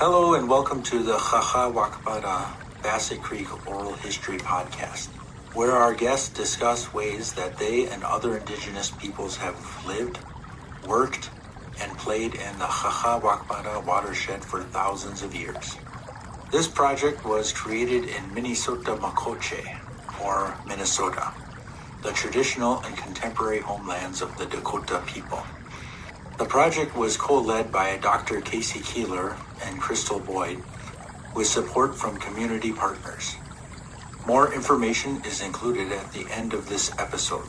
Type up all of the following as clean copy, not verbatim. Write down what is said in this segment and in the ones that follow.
Hello and welcome to the Wakpadan Bassett Creek Oral History Podcast, where our guests discuss ways that they and other Indigenous peoples have lived, worked, and played in the Wakpadan watershed for thousands of years. This project was created in Minnesota Makoche, or Minnesota, the traditional and contemporary homelands of the Dakota people. The project was co-led by Dr. Casey Keeler and Crystal Boyd, with support from community partners. More information is included at the end of this episode.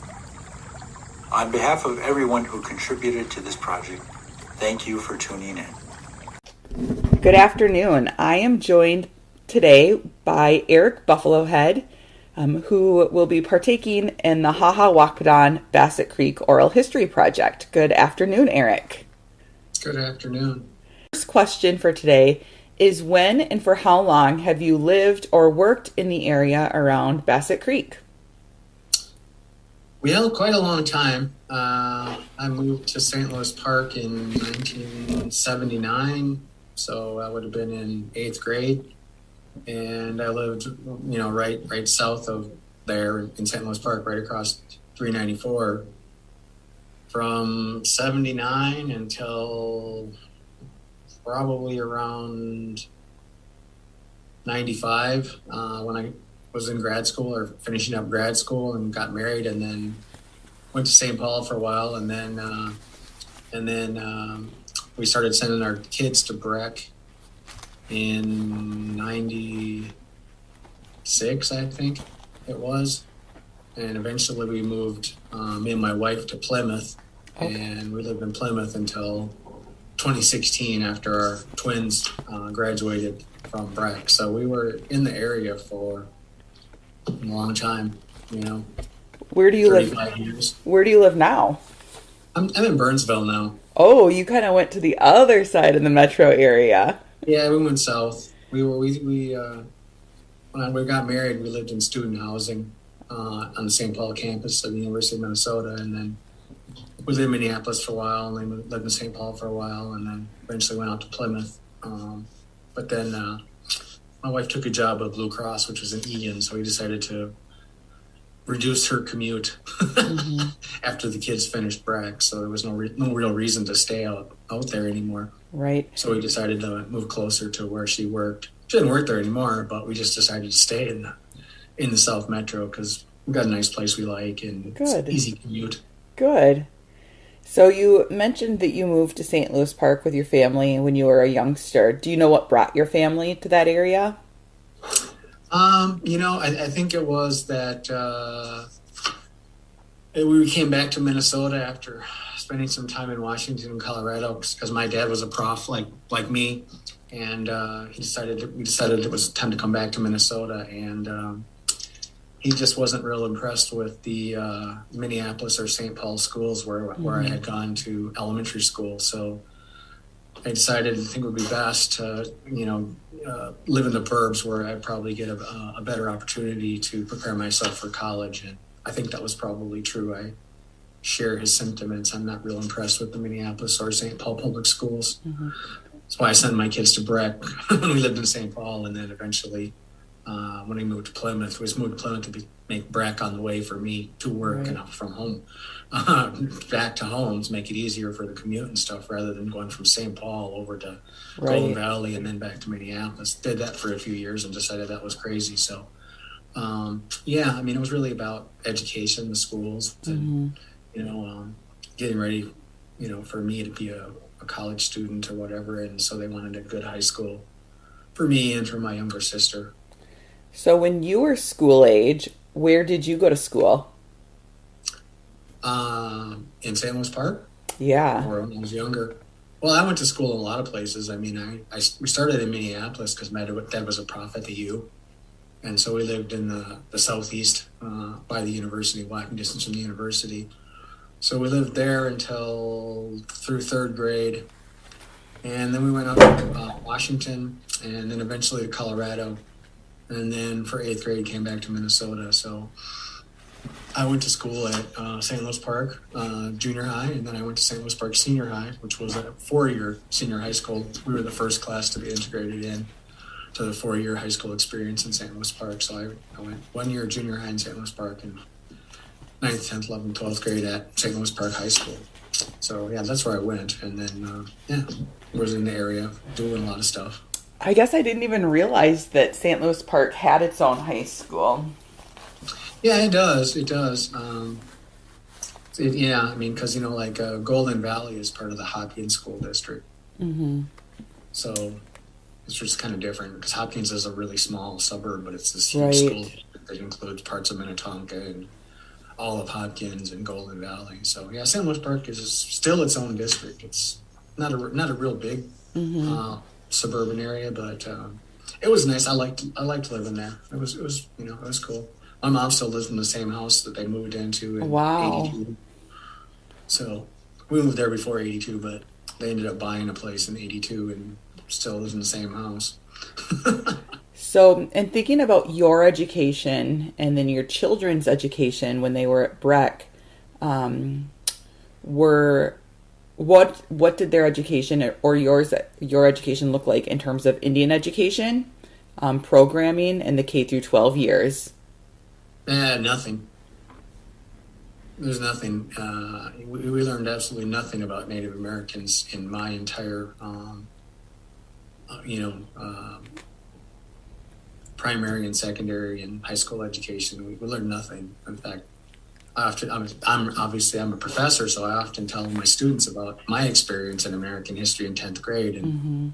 On behalf of everyone who contributed to this project, thank you for tuning in. Good afternoon. I am joined today by Eric Buffalohead, who will be partaking in the Wakpadan Bassett Creek Oral History Project. Good afternoon, Eric. Good afternoon. First question for today is, when and for how long have you lived or worked in the area around Bassett Creek? Well, quite a long time. I moved to St. Louis Park in 1979, so I would have been in 8th grade. And I lived, right south of there in St. Louis Park, right across 394, from 79 until probably around 95, when I was in grad school or finishing up grad school and got married, and then went to St. Paul for a while, and then we started sending our kids to Breck in 96, I think it was. And eventually we moved, me and my wife, to Plymouth. Okay. And we lived in Plymouth until 2016 after our twins graduated from Breck. So we were in the area for a long time, Where do you live? 35 years. Where do you live now? I'm in Burnsville now. Oh, you kind of went to the other side of the metro area. Yeah, we went south. When we got married, we lived in student housing on the St. Paul campus of the University of Minnesota, and then we lived in Minneapolis for a while, and then lived in St. Paul for a while, and then eventually went out to Plymouth. But then my wife took a job at Blue Cross, which was in Egan, so we decided to reduce her commute after the kids finished Breck. So there was no real reason to stay out there anymore. Right. So we decided to move closer to where she worked. She didn't work there anymore, but we just decided to stay in the South Metro because we've got a nice place we like, and it's an easy commute. Good. So you mentioned that you moved to St. Louis Park with your family when you were a youngster. Do you know what brought your family to that area? I think it was that we came back to Minnesota after spending some time in Washington and Colorado because my dad was a prof like me, and we decided it was time to come back to Minnesota, and he just wasn't real impressed with the Minneapolis or St. Paul schools where I had gone to elementary school. So I decided I think it would be best to live in the burbs where I'd probably get a better opportunity to prepare myself for college, and I think that was probably true. I share his sentiments. I'm not real impressed with the Minneapolis or St. Paul public schools. Mm-hmm. That's why I sent my kids to Breck when we lived in St. Paul, and then eventually when we moved to Plymouth, we moved to Plymouth to make Breck on the way for me to work and from home back to home to make it easier for the commute and stuff rather than going from St. Paul over to Golden Valley and then back to Minneapolis. Did that for a few years and decided that was crazy. So, it was really about education, the schools, and, getting ready, for me to be a college student or whatever. And so they wanted a good high school for me and for my younger sister. So when you were school age, where did you go to school? In St. Louis Park? Yeah. Or when I was younger. Well, I went to school in a lot of places. I mean, we started in Minneapolis because my dad was a prof at the U. And so we lived in the southeast by the university, walking distance from the university. So we lived there through 3rd grade. And then we went up to Washington and then eventually to Colorado. And then for 8th grade came back to Minnesota. So I went to school at St. Louis Park Junior High, and then I went to St. Louis Park Senior High, which was a 4-year senior high school. We were the first class to be integrated in to the 4-year high school experience in St. Louis Park. So I went 1 year junior high in St. Louis Park and 9th, 10th, 11th, 12th grade at St. Louis Park High School. So, yeah, that's where I went. And then, was in the area doing a lot of stuff. I guess I didn't even realize that St. Louis Park had its own high school. Yeah, it does. It does. Because, Golden Valley is part of the Hopkins School District. Mm-hmm. So it's just kind of different because Hopkins is a really small suburb, but it's this huge school that includes parts of Minnetonka and all of Hopkins and Golden Valley. So, yeah, St. Louis Park is still its own district. It's not a real big suburban area, but it was nice. I liked living there. It was cool. My mom still lives in the same house that they moved into in 82. So we moved there before 82, but they ended up buying a place in 82 and still lives in the same house. So, and thinking about your education and then your children's education when they were at Breck, what did their education or your education look like in terms of Indian education, programming, and the K through 12 years? Nothing. There's nothing. We learned absolutely nothing about Native Americans in my entire, primary and secondary and high school education. We learned nothing. In fact, I'm a professor, so I often tell my students about my experience in American history in 10th grade. And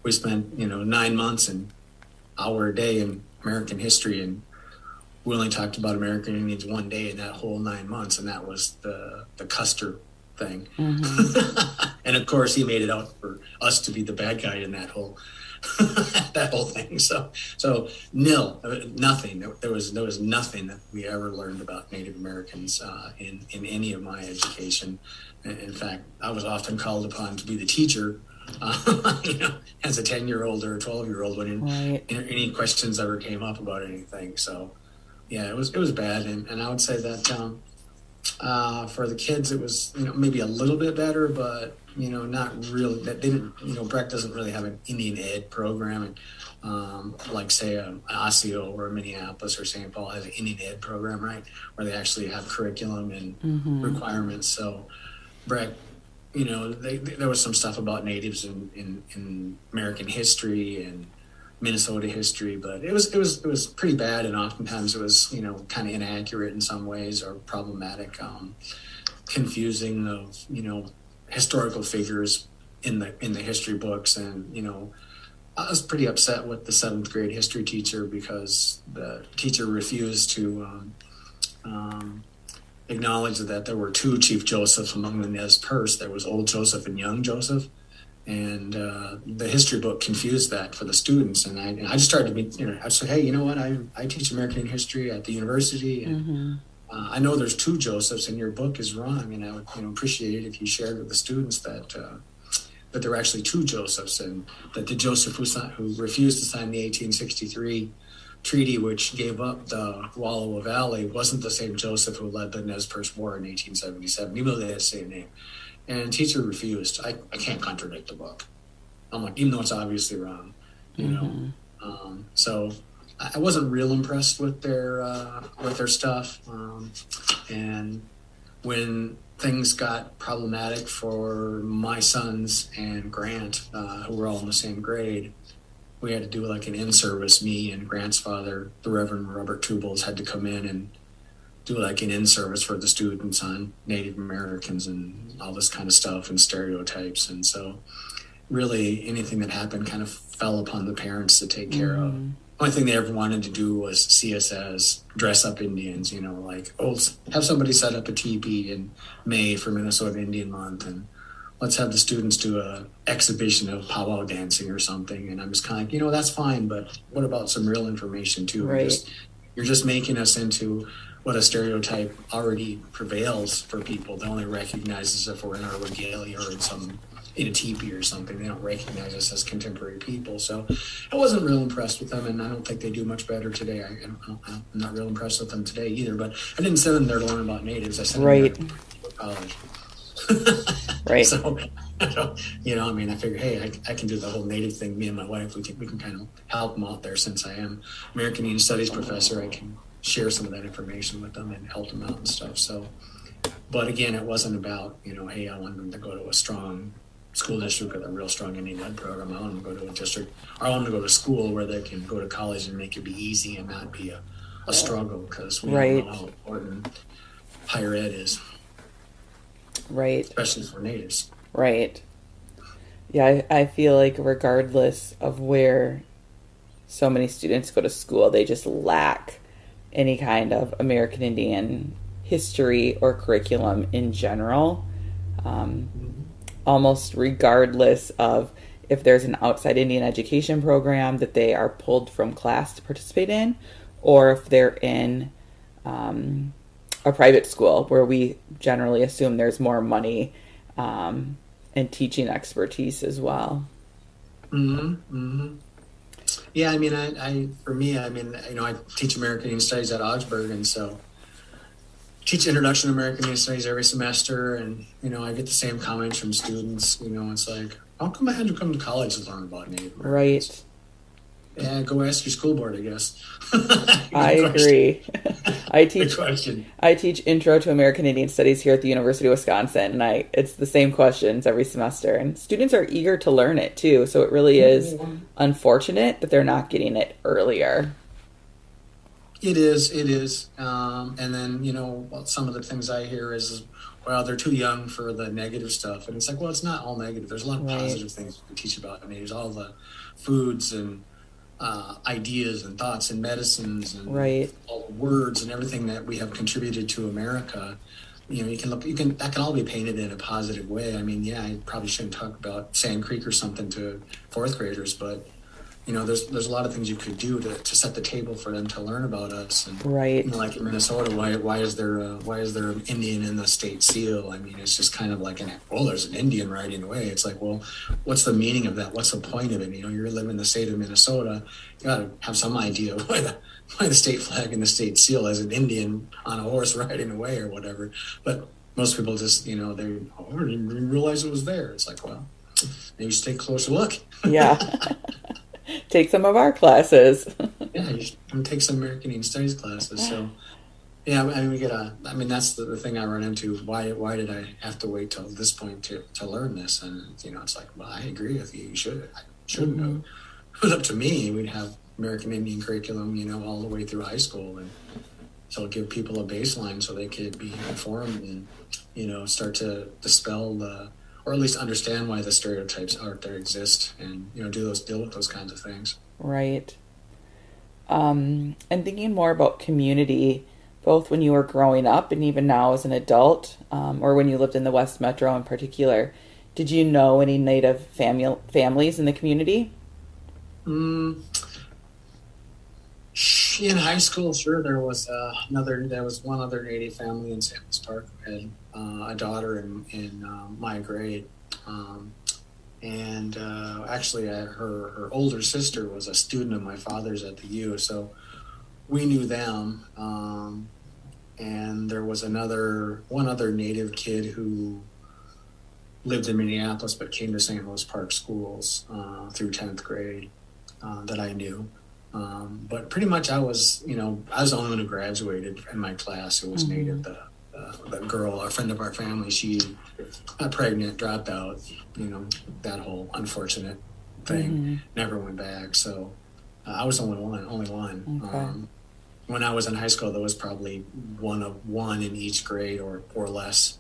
we spent, 9 months and hour a day in American history, and we only talked about American Indians one day in that whole 9 months, and that was the Custer thing. And of course, he made it out for us to be the bad guy in that whole thing. So nothing. There was nothing that we ever learned about Native Americans in any of my education. In fact, I was often called upon to be the teacher, as a 10-year-old or a 12-year-old when any questions ever came up about anything. So. Yeah, it was bad, and I would say that for the kids it was maybe a little bit better, but not really. That they didn't. Breck doesn't really have an Indian Ed program, like say Osseo or Minneapolis or St. Paul has an Indian Ed program, right, where they actually have curriculum and requirements. So Breck, there was some stuff about natives in American history and Minnesota history, but it was pretty bad, and oftentimes it was kind of inaccurate in some ways or problematic, confusing of historical figures in the history books. And I was pretty upset with the 7th grade history teacher because the teacher refused to acknowledge that there were 2 Chief Josephs among the Nez Perce. There was Old Joseph and Young Joseph. And the history book confused that for the students, and I just started to I said, hey, you know what? I teach American history at the university, and I know there's 2 Josephs, and your book is wrong, and I would appreciate it if you shared with the students that there were actually 2 Josephs, and that the Joseph who refused to sign the 1863 treaty, which gave up the Wallowa Valley, wasn't the same Joseph who led the Nez Perce War in 1877, even though they had the same name. And teacher refused. I can't contradict the book. I'm like, even though it's obviously wrong, So I wasn't real impressed with their stuff. And when things got problematic for my sons and Grant, who were all in the same grade, we had to do like an in-service. Me and Grant's father, the Reverend Robert Tubles, had to come in and do like an in-service for the students on Native Americans and all this kind of stuff and stereotypes. And so really anything that happened kind of fell upon the parents to take care of. The only thing they ever wanted to do was see us as dress-up Indians, have somebody set up a teepee in May for Minnesota Indian Month, and let's have the students do a exhibition of powwow dancing or something. And I'm just kind of like, that's fine, but what about some real information too? Right. You're just making us into what a stereotype already prevails for people. They only recognize us if we're in our regalia or in some in a teepee or something. They don't recognize us as contemporary people. So I wasn't real impressed with them, and I don't think they do much better today. I'm not real impressed with them today either, but I didn't send them there to learn about natives. I sent them there to go to college. Right. So, I figured, hey, I can do the whole native thing. Me and my wife, we can kind of help them out there. Since I am American Indian Studies professor, I can share some of that information with them and help them out and stuff. So, but again, it wasn't about, hey, I want them to go to a strong school district with a real strong Indian Ed program. I want them to go to a district, or I want them to go to school where they can go to college and make it be easy and not be a struggle, because we all know how important higher ed is. Right. Especially for natives. Right. Yeah, I feel like regardless of where so many students go to school, they just lack any kind of American Indian history or curriculum in general. Almost regardless of if there's an outside Indian education program that they are pulled from class to participate in, or if they're in a private school where we generally assume there's more money and teaching expertise as well. Yeah, I teach American Indian Studies at Augsburg, and so teach Introduction to American Indian Studies every semester, and I get the same comments from students. It's like, how come I had to come to college to learn about Native Americans? Right. Yeah, go ask your school board, I guess. I agree. I teach Intro to American Indian Studies here at the University of Wisconsin, and it's the same questions every semester, and students are eager to learn it too. So it really is unfortunate that they're not getting it earlier. It is. And then, some of the things I hear is, well, they're too young for the negative stuff. And it's like, well, it's not all negative. There's a lot of positive things we teach about natives, all the foods and ideas and thoughts and medicines and all the words and everything that we have contributed to America. That can all be painted in a positive way. I probably shouldn't talk about Sand Creek or something to fourth graders, but there's a lot of things you could do to set the table for them to learn about us. And, like in Minnesota, why is there an Indian in the state seal? It's just kind of like there's an Indian riding away. It's like, well, what's the meaning of that? What's the point of it? You're living in the state of Minnesota. You got to have some idea why the state flag and the state seal has an Indian on a horse riding away or whatever. But most people just, they didn't even realize it was there. It's like, well, maybe you should take a closer look. Yeah. Take some of our classes. Yeah, you should take some American Indian Studies classes. So, yeah, that's the thing I run into. Why did I have to wait till this point to learn this? And, it's like, well, I agree with you. You should. I shouldn't have. If it was up to me, we'd have American Indian curriculum, all the way through high school. And so give people a baseline so they could be informed and, start to dispel or at least understand why the stereotypes out there exist, and deal with those kinds of things. Right. And thinking more about community, both when you were growing up and even now as an adult, or when you lived in the West Metro in particular, did you know any Native families in the community? In high school, sure, there was one other Native family in Samples Park who had a daughter in my grade, and actually her older sister was a student of my father's at the U, so we knew them. And there was one other Native kid who lived in Minneapolis but came to St. Louis Park schools through 10th grade that I knew. But pretty much I was the only one who graduated in my class who was Native. The girl, a friend of our family, she got pregnant, dropped out, that whole unfortunate thing, never went back. So I was the only one. Okay. When I was in high school, there was probably one in each grade or less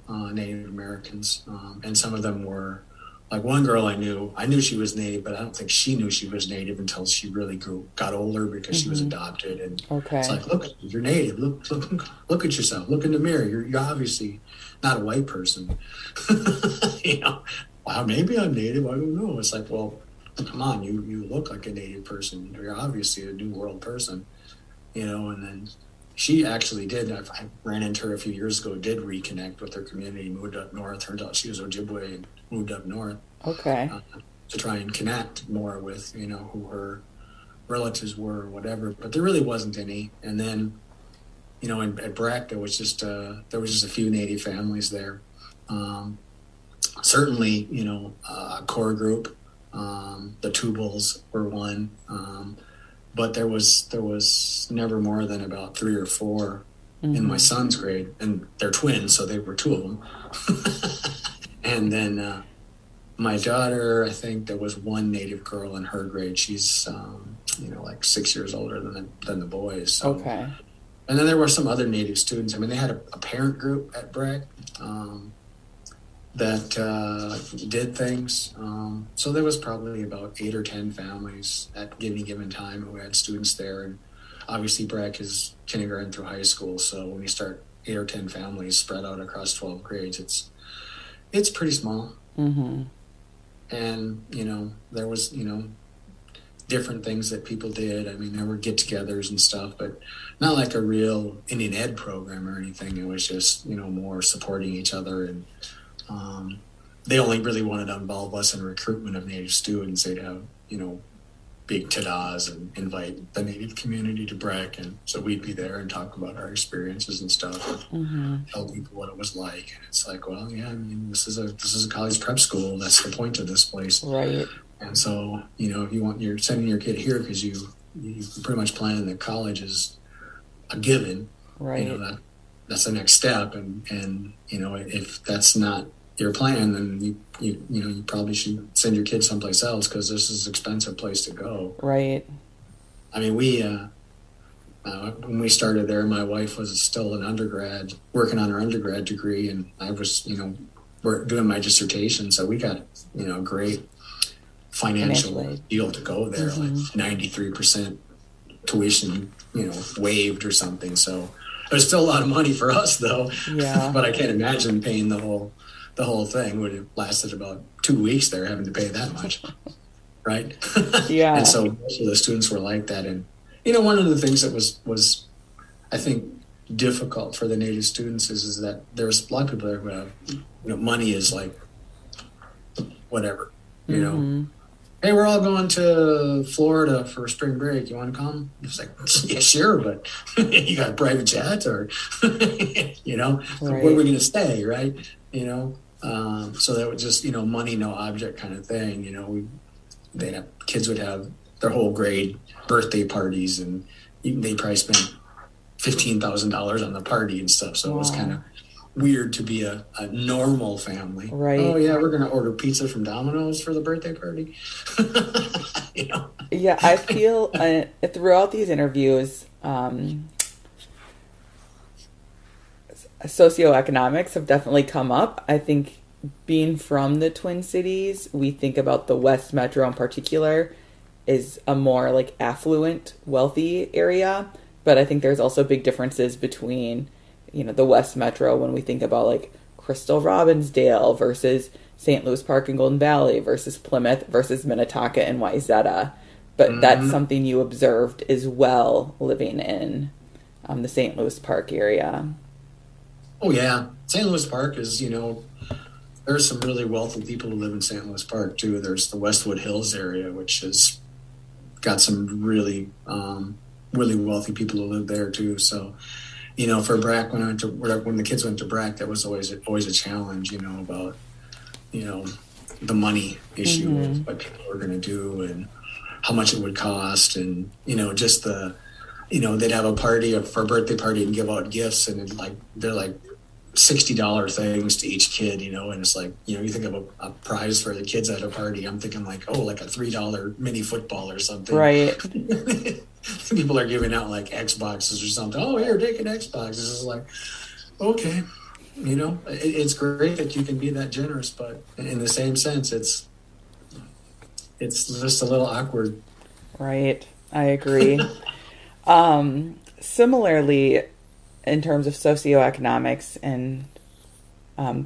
Native Americans. And some of them were, like one girl I knew she was Native, but I don't think she knew she was Native until she really got older because she was adopted. And it's like, look, you're Native. Look at yourself. Look in the mirror. You're obviously not a white person. Wow, maybe I'm Native. I don't know. It's like, well, come on, you look like a Native person. You're obviously a New World person. And then she actually did. I ran into her a few years ago, did reconnect with her community, moved up north. Turned out she was Ojibwe and moved up north. Okay. To try and connect more with, who her relatives were or whatever, but there really wasn't any. And then, at Breck, there was just a few Native families there. Certainly, a core group, the Tubals were one, but there was never more than about 3 or 4 in my son's grade, and they're twins, so they were 2 of them. And then my daughter, I think there was one Native girl in her grade. She's like 6 years older than the boys. So. Okay. And then there were some other Native students. I mean, they had a parent group at Breck that did things. So there was probably about 8 or 10 families at any given time who had students there. And obviously Breck is kindergarten through high school. So when you start 8 or 10 families spread out across 12 grades, it's pretty small. Mm-hmm. And, there was, different things that people did. I mean, there were get-togethers and stuff, but not like a real Indian Ed program or anything. It was just, more supporting each other. And they only really wanted to involve us in recruitment of Native students. They'd have, big ta-das and invite the Native community to Breck. And so we'd be there and talk about our experiences and stuff, and tell people what it was like. And it's like, well, yeah, I mean, this is a college prep school. That's the point of this place. Right. And so, if you're sending your kid here because you pretty much plan that college is a given, right? That's the next step. And if that's not your plan, then you probably should send your kid someplace else because this is an expensive place to go. Right. I mean, when we started there, my wife was still an undergrad, working on her undergrad degree, and I was, we're doing my dissertation. So we got, a great financial deal to go there, like 93% tuition, waived or something. So it was still a lot of money for us, though. Yeah. But I can't imagine paying the whole thing. Would have lasted about 2 weeks there, having to pay that much, right? Yeah. And so most of the students were like that. And one of the things that was I think difficult for the Native students is that there's a lot of people there who have, money is like whatever, Hey, we're all going to Florida for spring break. You want to come? It's like, yeah, sure, but you got a private jet, or right. Where are we going to stay, right? So that was just money no object kind of thing. Kids would have their whole grade birthday parties, and they probably spent $15,000 on the party and stuff. So It was kind of weird to be a normal family. Right. Oh yeah, we're gonna order pizza from Domino's for the birthday party. Yeah, I feel throughout these interviews, socioeconomics have definitely come up. I think being from the Twin Cities, we think about the West Metro in particular is a more like affluent, wealthy area. But I think there's also big differences between the West Metro when we think about like Crystal Robbinsdale versus St. Louis Park and Golden Valley versus Plymouth versus Minnetonka and Wayzata. But that's something you observed as well living in the St. Louis Park area. Oh, yeah. St. Louis Park is, there's some really wealthy people who live in St. Louis Park, too. There's the Westwood Hills area, which has got some really, really wealthy people who live there, too. So, for Breck, when the kids went to Breck, that was always a challenge, about, the money issue of what people were going to do and how much it would cost. And, just they'd have a party for a birthday party and give out gifts, and they're like $60 things to each kid, and it's like, you think of a prize for the kids at a party. I'm thinking like a $3 mini football or something. Right. People are giving out like Xboxes or something. Oh, here, take an Xbox. This is like, okay, it's great that you can be that generous, but in the same sense, it's just a little awkward. Right. I agree. Similarly, in terms of socioeconomics and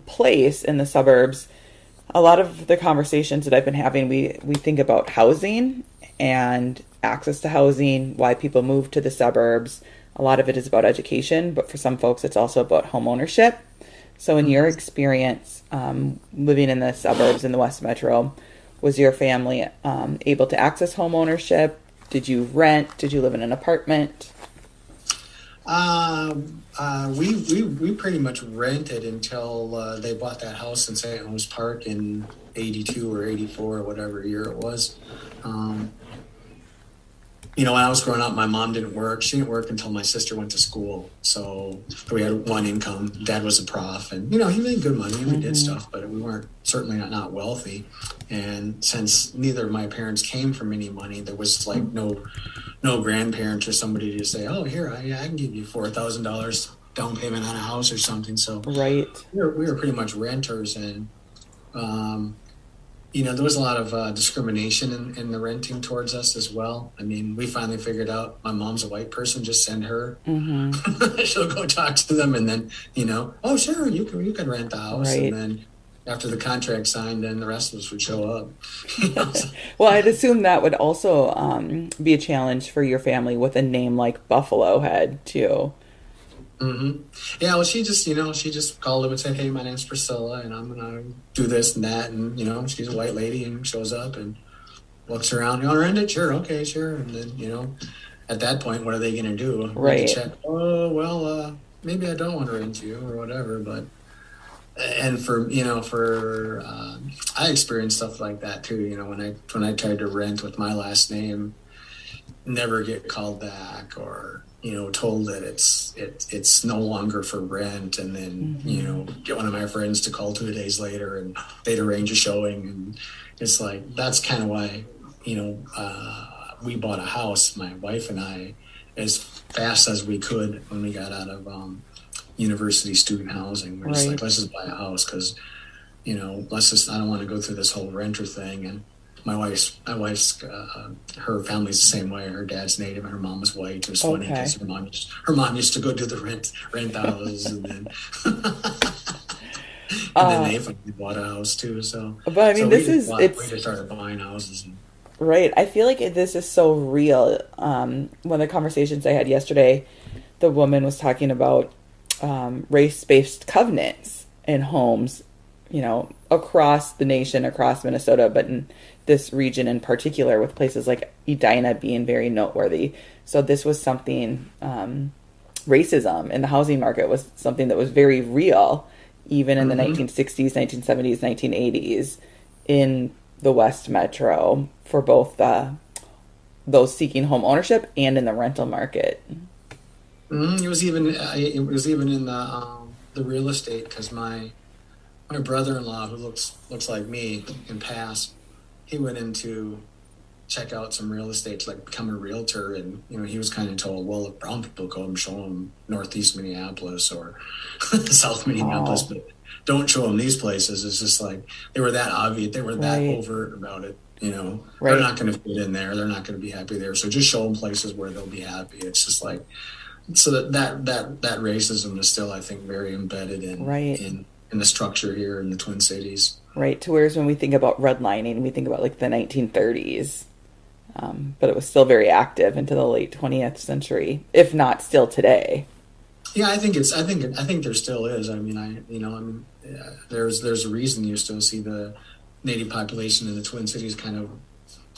place in the suburbs, a lot of the conversations that I've been having, we think about housing and access to housing, why people move to the suburbs. A lot of it is about education, but for some folks, it's also about home ownership. So in your experience living in the suburbs in the West Metro, was your family able to access home ownership? Did you rent? Did you live in an apartment? We pretty much rented until they bought that house in St. Louis Park in 82 or 84 or whatever year it was. When I was growing up, my mom didn't work. She didn't work until my sister went to school. So we had one income. Dad was a prof, and he made good money and we did stuff, but we weren't certainly not wealthy. And since neither of my parents came from any money, there was like no grandparents or somebody to say, "Oh, here, I can give you $4,000 down payment on a house or something." So right, we were pretty much renters, and there was a lot of discrimination in the renting towards us as well. I mean, we finally figured out my mom's a white person, just send her. Mm-hmm. She'll go talk to them, and then, oh, sure, you can rent the house. Right. And then after the contract signed, then the rest of us would show up. Well, I'd assume that would also be a challenge for your family with a name like Buffalohead, too. Mm-hmm. Yeah, well, she just called him and said, "Hey, my name's Priscilla, and I'm gonna do this and that." And she's a white lady and shows up and looks around. You want to rent it? Sure, okay, sure. And then at that point, what are they gonna do? Right. Check. Oh well, maybe I don't want to rent you or whatever. But and I experienced stuff like that too. When I tried to rent with my last name, never get called back or told that it's no longer for rent, and then get one of my friends to call 2 days later and they'd arrange a showing, and it's like that's kind of why we bought a house, my wife and I, as fast as we could when we got out of university student housing. We're just like, let's just buy a house because I don't want to go through this whole renter thing. And my wife's her family's the same way. Her dad's Native and her mom was white. It was funny because her mom used to go do the rent houses, and then they finally bought a house too. So, but I mean, we just started buying houses. Right. I feel like this is so real. One of the conversations I had yesterday, the woman was talking about race-based covenants in homes, across the nation, across Minnesota, but in this region in particular, with places like Edina being very noteworthy. So this was something, racism in the housing market was something that was very real, even in the 1960s, 1970s, 1980s, in the West Metro, for both those seeking home ownership and in the rental market. It was even in the real estate, because my brother-in-law, who looks like me in past, he went in to check out some real estate to become a realtor, and he was kind of told, well, if brown people go and show them Northeast Minneapolis or South Minneapolis, but don't show them these places. It's just like they were that obvious, they were that overt about it. They're not going to fit in there, they're not going to be happy there, so just show them places where they'll be happy. It's just like, so that racism is still, I think, very embedded in the structure here in the Twin Cities. Right, to whereas when we think about redlining, we think about the 1930s, but it was still very active into the late 20th century, if not still today. Yeah, I think there still is. I mean, there's a reason you still see the Native population in the Twin Cities kind of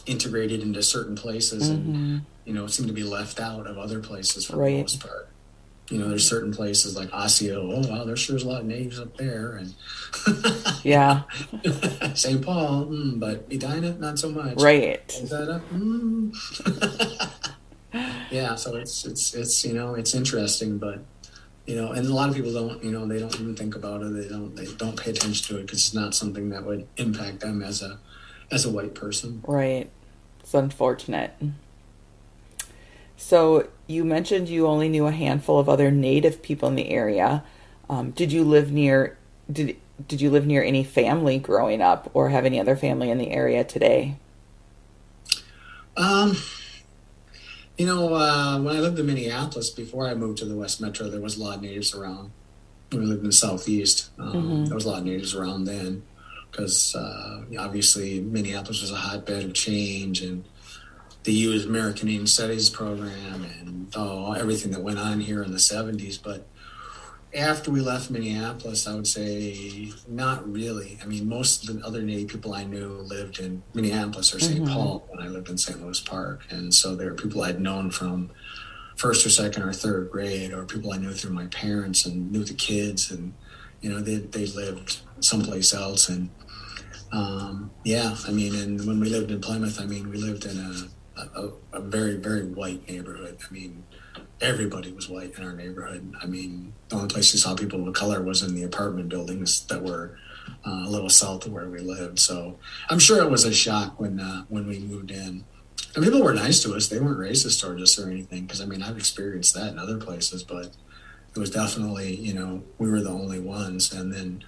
integrated into certain places, and seem to be left out of other places for the most part. There's certain places like Osseo. Oh wow, there sure is a lot of natives up there, and yeah, St. Paul, but Edina, not so much. Right. Is that up? Yeah, so it's interesting, but and a lot of people don't, they don't even think about it. They don't pay attention to it because it's not something that would impact them as a white person. Right. It's unfortunate. So you mentioned you only knew a handful of other Native people in the area. Did you live near any family growing up, or have any other family in the area today? When I lived in Minneapolis before I moved to the West Metro, there was a lot of natives around. When we lived in the Southeast, there was a lot of natives around then, because obviously Minneapolis was a hotbed of change, and the U.S. American Indian Studies program, and everything that went on here in the 70s. But After we left Minneapolis, I would say not really. I mean, most of the other Native people I knew lived in Minneapolis or St. Paul when I lived in St. Louis Park. And so they were people I'd known from first or second or third grade, or people I knew through my parents and knew the kids. And, they lived someplace else. And, and when we lived in Plymouth, we lived in a very, very white neighborhood. Everybody was white in our neighborhood. The only place you saw people of color was in the apartment buildings that were a little south of where we lived. So I'm sure it was a shock when we moved in. And people were nice to us. They weren't racist towards us or anything, because I've experienced that in other places, but it was definitely, we were the only ones. And then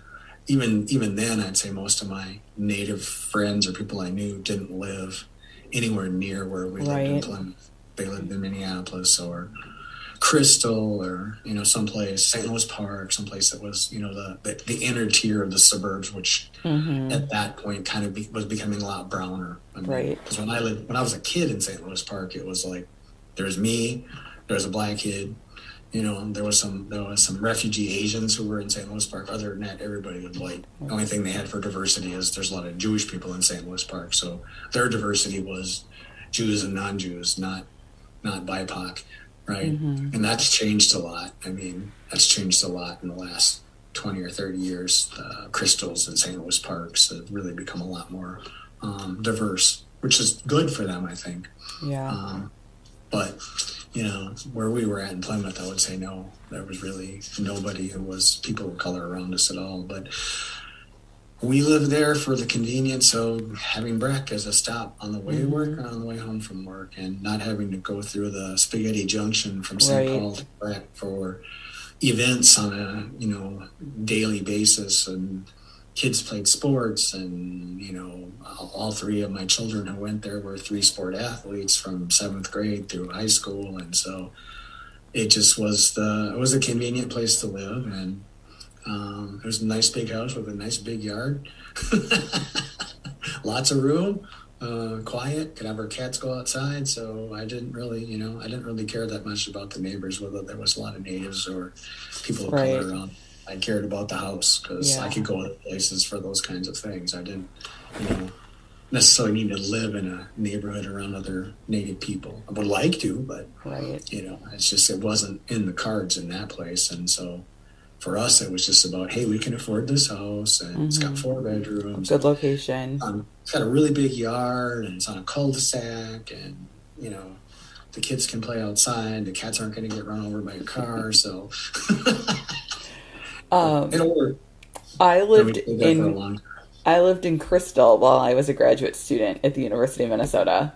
even then, I'd say most of my Native friends or people I knew didn't live anywhere near where we lived in Plymouth. They lived in Minneapolis or Crystal or, someplace, St. Louis Park, someplace that was, the inner tier of the suburbs, which at that point kind of was becoming a lot browner. Because when I was a kid in St. Louis Park, it was like, there's me, there's a black kid, there was some refugee Asians who were in St. Louis Park. Other than that, everybody was white. The only thing they had for diversity is there's a lot of Jewish people in St. Louis Park. So their diversity was Jews and non-Jews, not BIPOC. Right. And that's changed a lot. That's changed a lot in the last 20 or 30 years. Crystals and St. Louis Parks have really become a lot more diverse, which is good for them, I think. Yeah. But, where we were at in Plymouth, I would say no, there was really nobody who was people of color around us at all. But we lived there for the convenience of having Breck as a stop on the way to work or on the way home from work, and not having to go through the Spaghetti Junction from St. Paul to Breck for events on a, daily basis. And kids played sports, and, all three of my children who went there were 3-sport athletes from 7th grade through high school. And so it just was a convenient place to live. And it was a nice big house with a nice big yard, lots of room, quiet, could have our cats go outside. So I didn't really care that much about the neighbors, whether there was a lot of natives or people of color around. I cared about the house because I could go other places for those kinds of things. I didn't, necessarily need to live in a neighborhood around other Native people. I would like to, but, it's just, it wasn't in the cards in that place. And so for us, it was just about, hey, we can afford this house, and it's got 4 bedrooms. Good location. It's got a really big yard, and it's on a cul-de-sac, and, the kids can play outside. The cats aren't going to get run over by a car, so it'll work. I lived in Crystal while I was a graduate student at the University of Minnesota.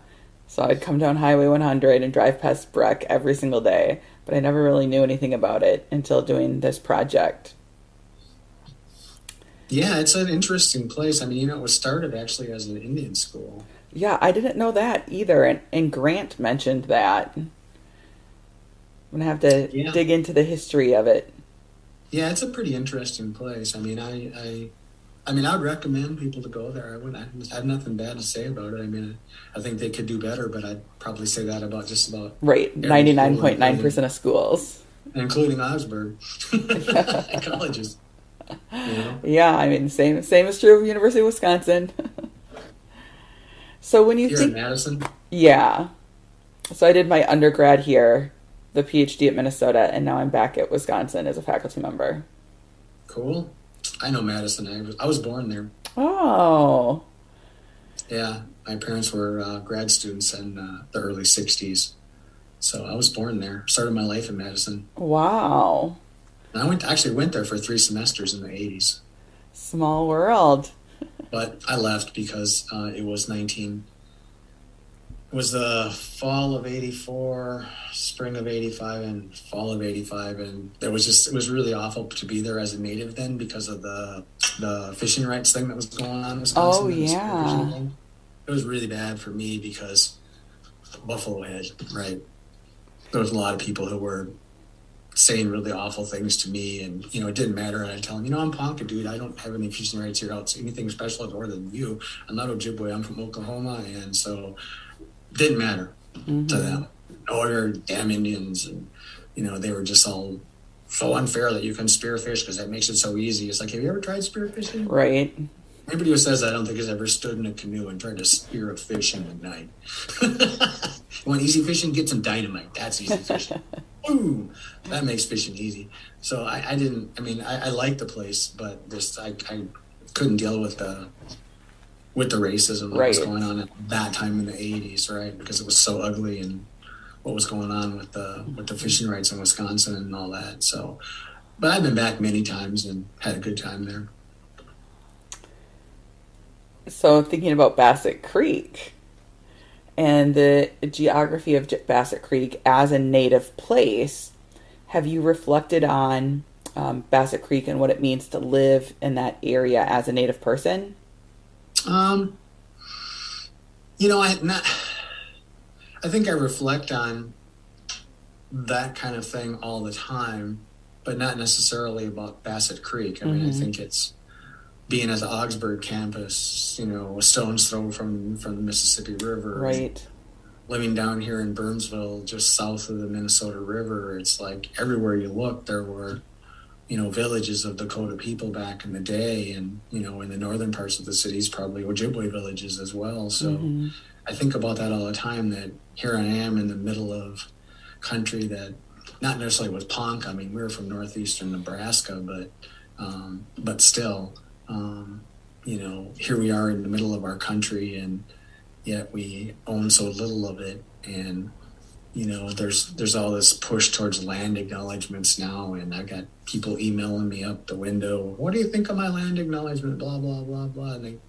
So I'd come down Highway 100 and drive past Breck every single day, but I never really knew anything about it until doing this project. Yeah, it's an interesting place. it was started actually as an Indian school. Yeah, I didn't know that either, and Grant mentioned that. I'm going to have to dig into the history of it. Yeah, it's a pretty interesting place. I would recommend people to go there. I have nothing bad to say about it. I think they could do better, but I'd probably say that about just about 99.9% of schools, including Augsburg colleges. Yeah, same is true of University of Wisconsin. So when You're in Madison? Yeah. So I did my undergrad here, the PhD at Minnesota, and now I'm back at Wisconsin as a faculty member. Cool. I know Madison. I was born there. Oh. Yeah, my parents were grad students in the early 60s. So I was born there. Started my life in Madison. Wow. And I actually went there for 3 semesters in the 80s. Small world. But I left because it was the fall of 84, spring of 85, and fall of 85. And it was really awful to be there as a native then because of the fishing rights thing that was going on in Wisconsin. Oh, yeah. It was really bad for me because Buffalohead, right? There was a lot of people who were saying really awful things to me, and it didn't matter. And I'd tell them, I'm Ponca, dude. I don't have any fishing rights here. I'll say anything special more than you. I'm not Ojibwe. I'm from Oklahoma, and so it didn't matter to them. Oh, you're damn Indians, and they were just all so unfair that you can spearfish because that makes it so easy. It's like, have you ever tried spearfishing? Right. Anybody who says that, I don't think has ever stood in a canoe and tried to spear a fish in the night. You want easy fishing? Get some dynamite. That's easy fishing. Boom! That makes fishing easy. So I like the place, but just I couldn't deal with the racism that was going on at that time in the 80s, right? Because it was so ugly, and what was going on with the fishing rights in Wisconsin and all that. So, but I've been back many times and had a good time there. So thinking about Bassett Creek and the geography of Bassett Creek as a native place, have you reflected on Bassett Creek and what it means to live in that area as a native person? I think I reflect on that kind of thing all the time, but not necessarily about Bassett Creek. I mean, I think it's being at the Augsburg campus, a stone's throw from the Mississippi River. Right. Living down here in Burnsville, just south of the Minnesota River, it's like everywhere you look, there were, villages of Dakota people back in the day. And, in the northern parts of the cities, probably Ojibwe villages as well. So I think about that all the time, that here I am in the middle of country that not necessarily was Ponca. I mean, we were from northeastern Nebraska, but still, here we are in the middle of our country, and yet we own so little of it. And, there's all this push towards land acknowledgements now. And I got people emailing me up the window, what do you think of my land acknowledgement? Blah, blah, blah, blah. And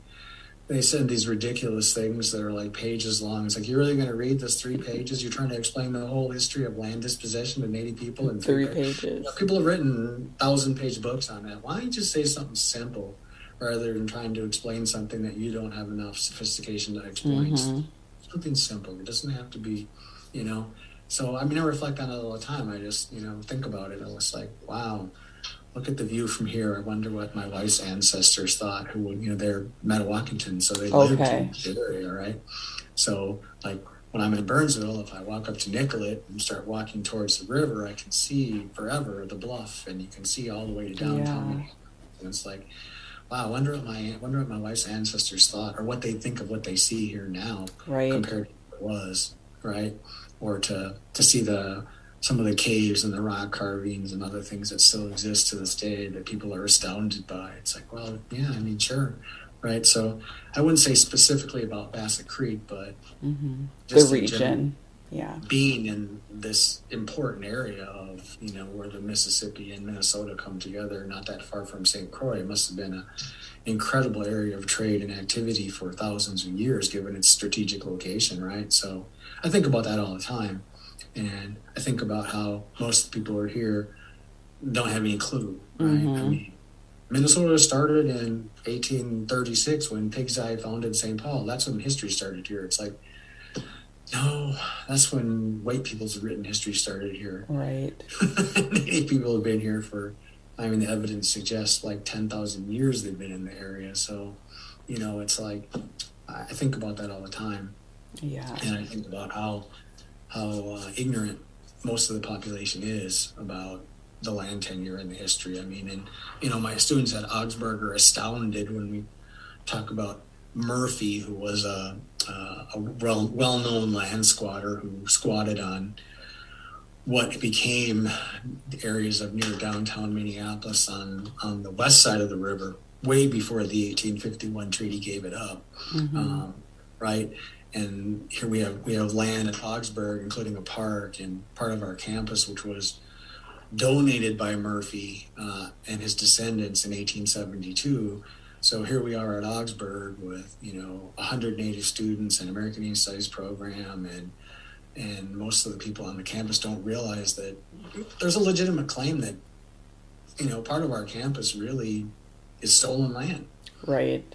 they send these ridiculous things that are like pages long. It's like, you're really going to read this 3 pages? You're trying to explain the whole history of land dispossession to Native people in 3 pages. People have written 1,000-page books on that. Why don't you just say something simple rather than trying to explain something that you don't have enough sophistication to explain? Something simple. It doesn't have to be, So, I reflect on it all the time. I just, think about it. I was like, wow, look at the view from here. I wonder what my wife's ancestors thought, who, they're Metawakanton, so they lived in the area, right? So, like, when I'm in Burnsville, if I walk up to Nicollet and start walking towards the river, I can see forever the bluff, and you can see all the way to downtown. Yeah. And it's like, wow, I wonder what my wife's ancestors thought, or what they think of what they see here now, compared to what it was, right? Or to see some of the caves and the rock carvings and other things that still exist to this day that people are astounded by. It's like, well, yeah, sure, right? So I wouldn't say specifically about Bassett Creek, but just the region, being in this important area of, where the Mississippi and Minnesota come together, not that far from St. Croix. It must have been an incredible area of trade and activity for thousands of years, given its strategic location, right? So I think about that all the time. And I think about how most people who are here don't have any clue, right? Minnesota started in 1836 when Pig's Eye founded St. Paul. That's when history started here. It's like, no, that's when white people's written history started here. Right. Native people have been here for, the evidence suggests like 10,000 years they've been in the area. So, it's like, I think about that all the time. Yeah. And I think about how ignorant most of the population is about the land tenure and the history. My students at Augsburg are astounded when we talk about Murphy, who was a well-known land squatter who squatted on what became the areas of near downtown Minneapolis on the west side of the river, way before the 1851 treaty gave it up, right? And here we have land at Augsburg, including a park and part of our campus, which was donated by Murphy and his descendants in 1872. So here we are at Augsburg with 100 Native students and American Indian Studies program, and most of the people on the campus don't realize that there's a legitimate claim that part of our campus really is stolen land. Right.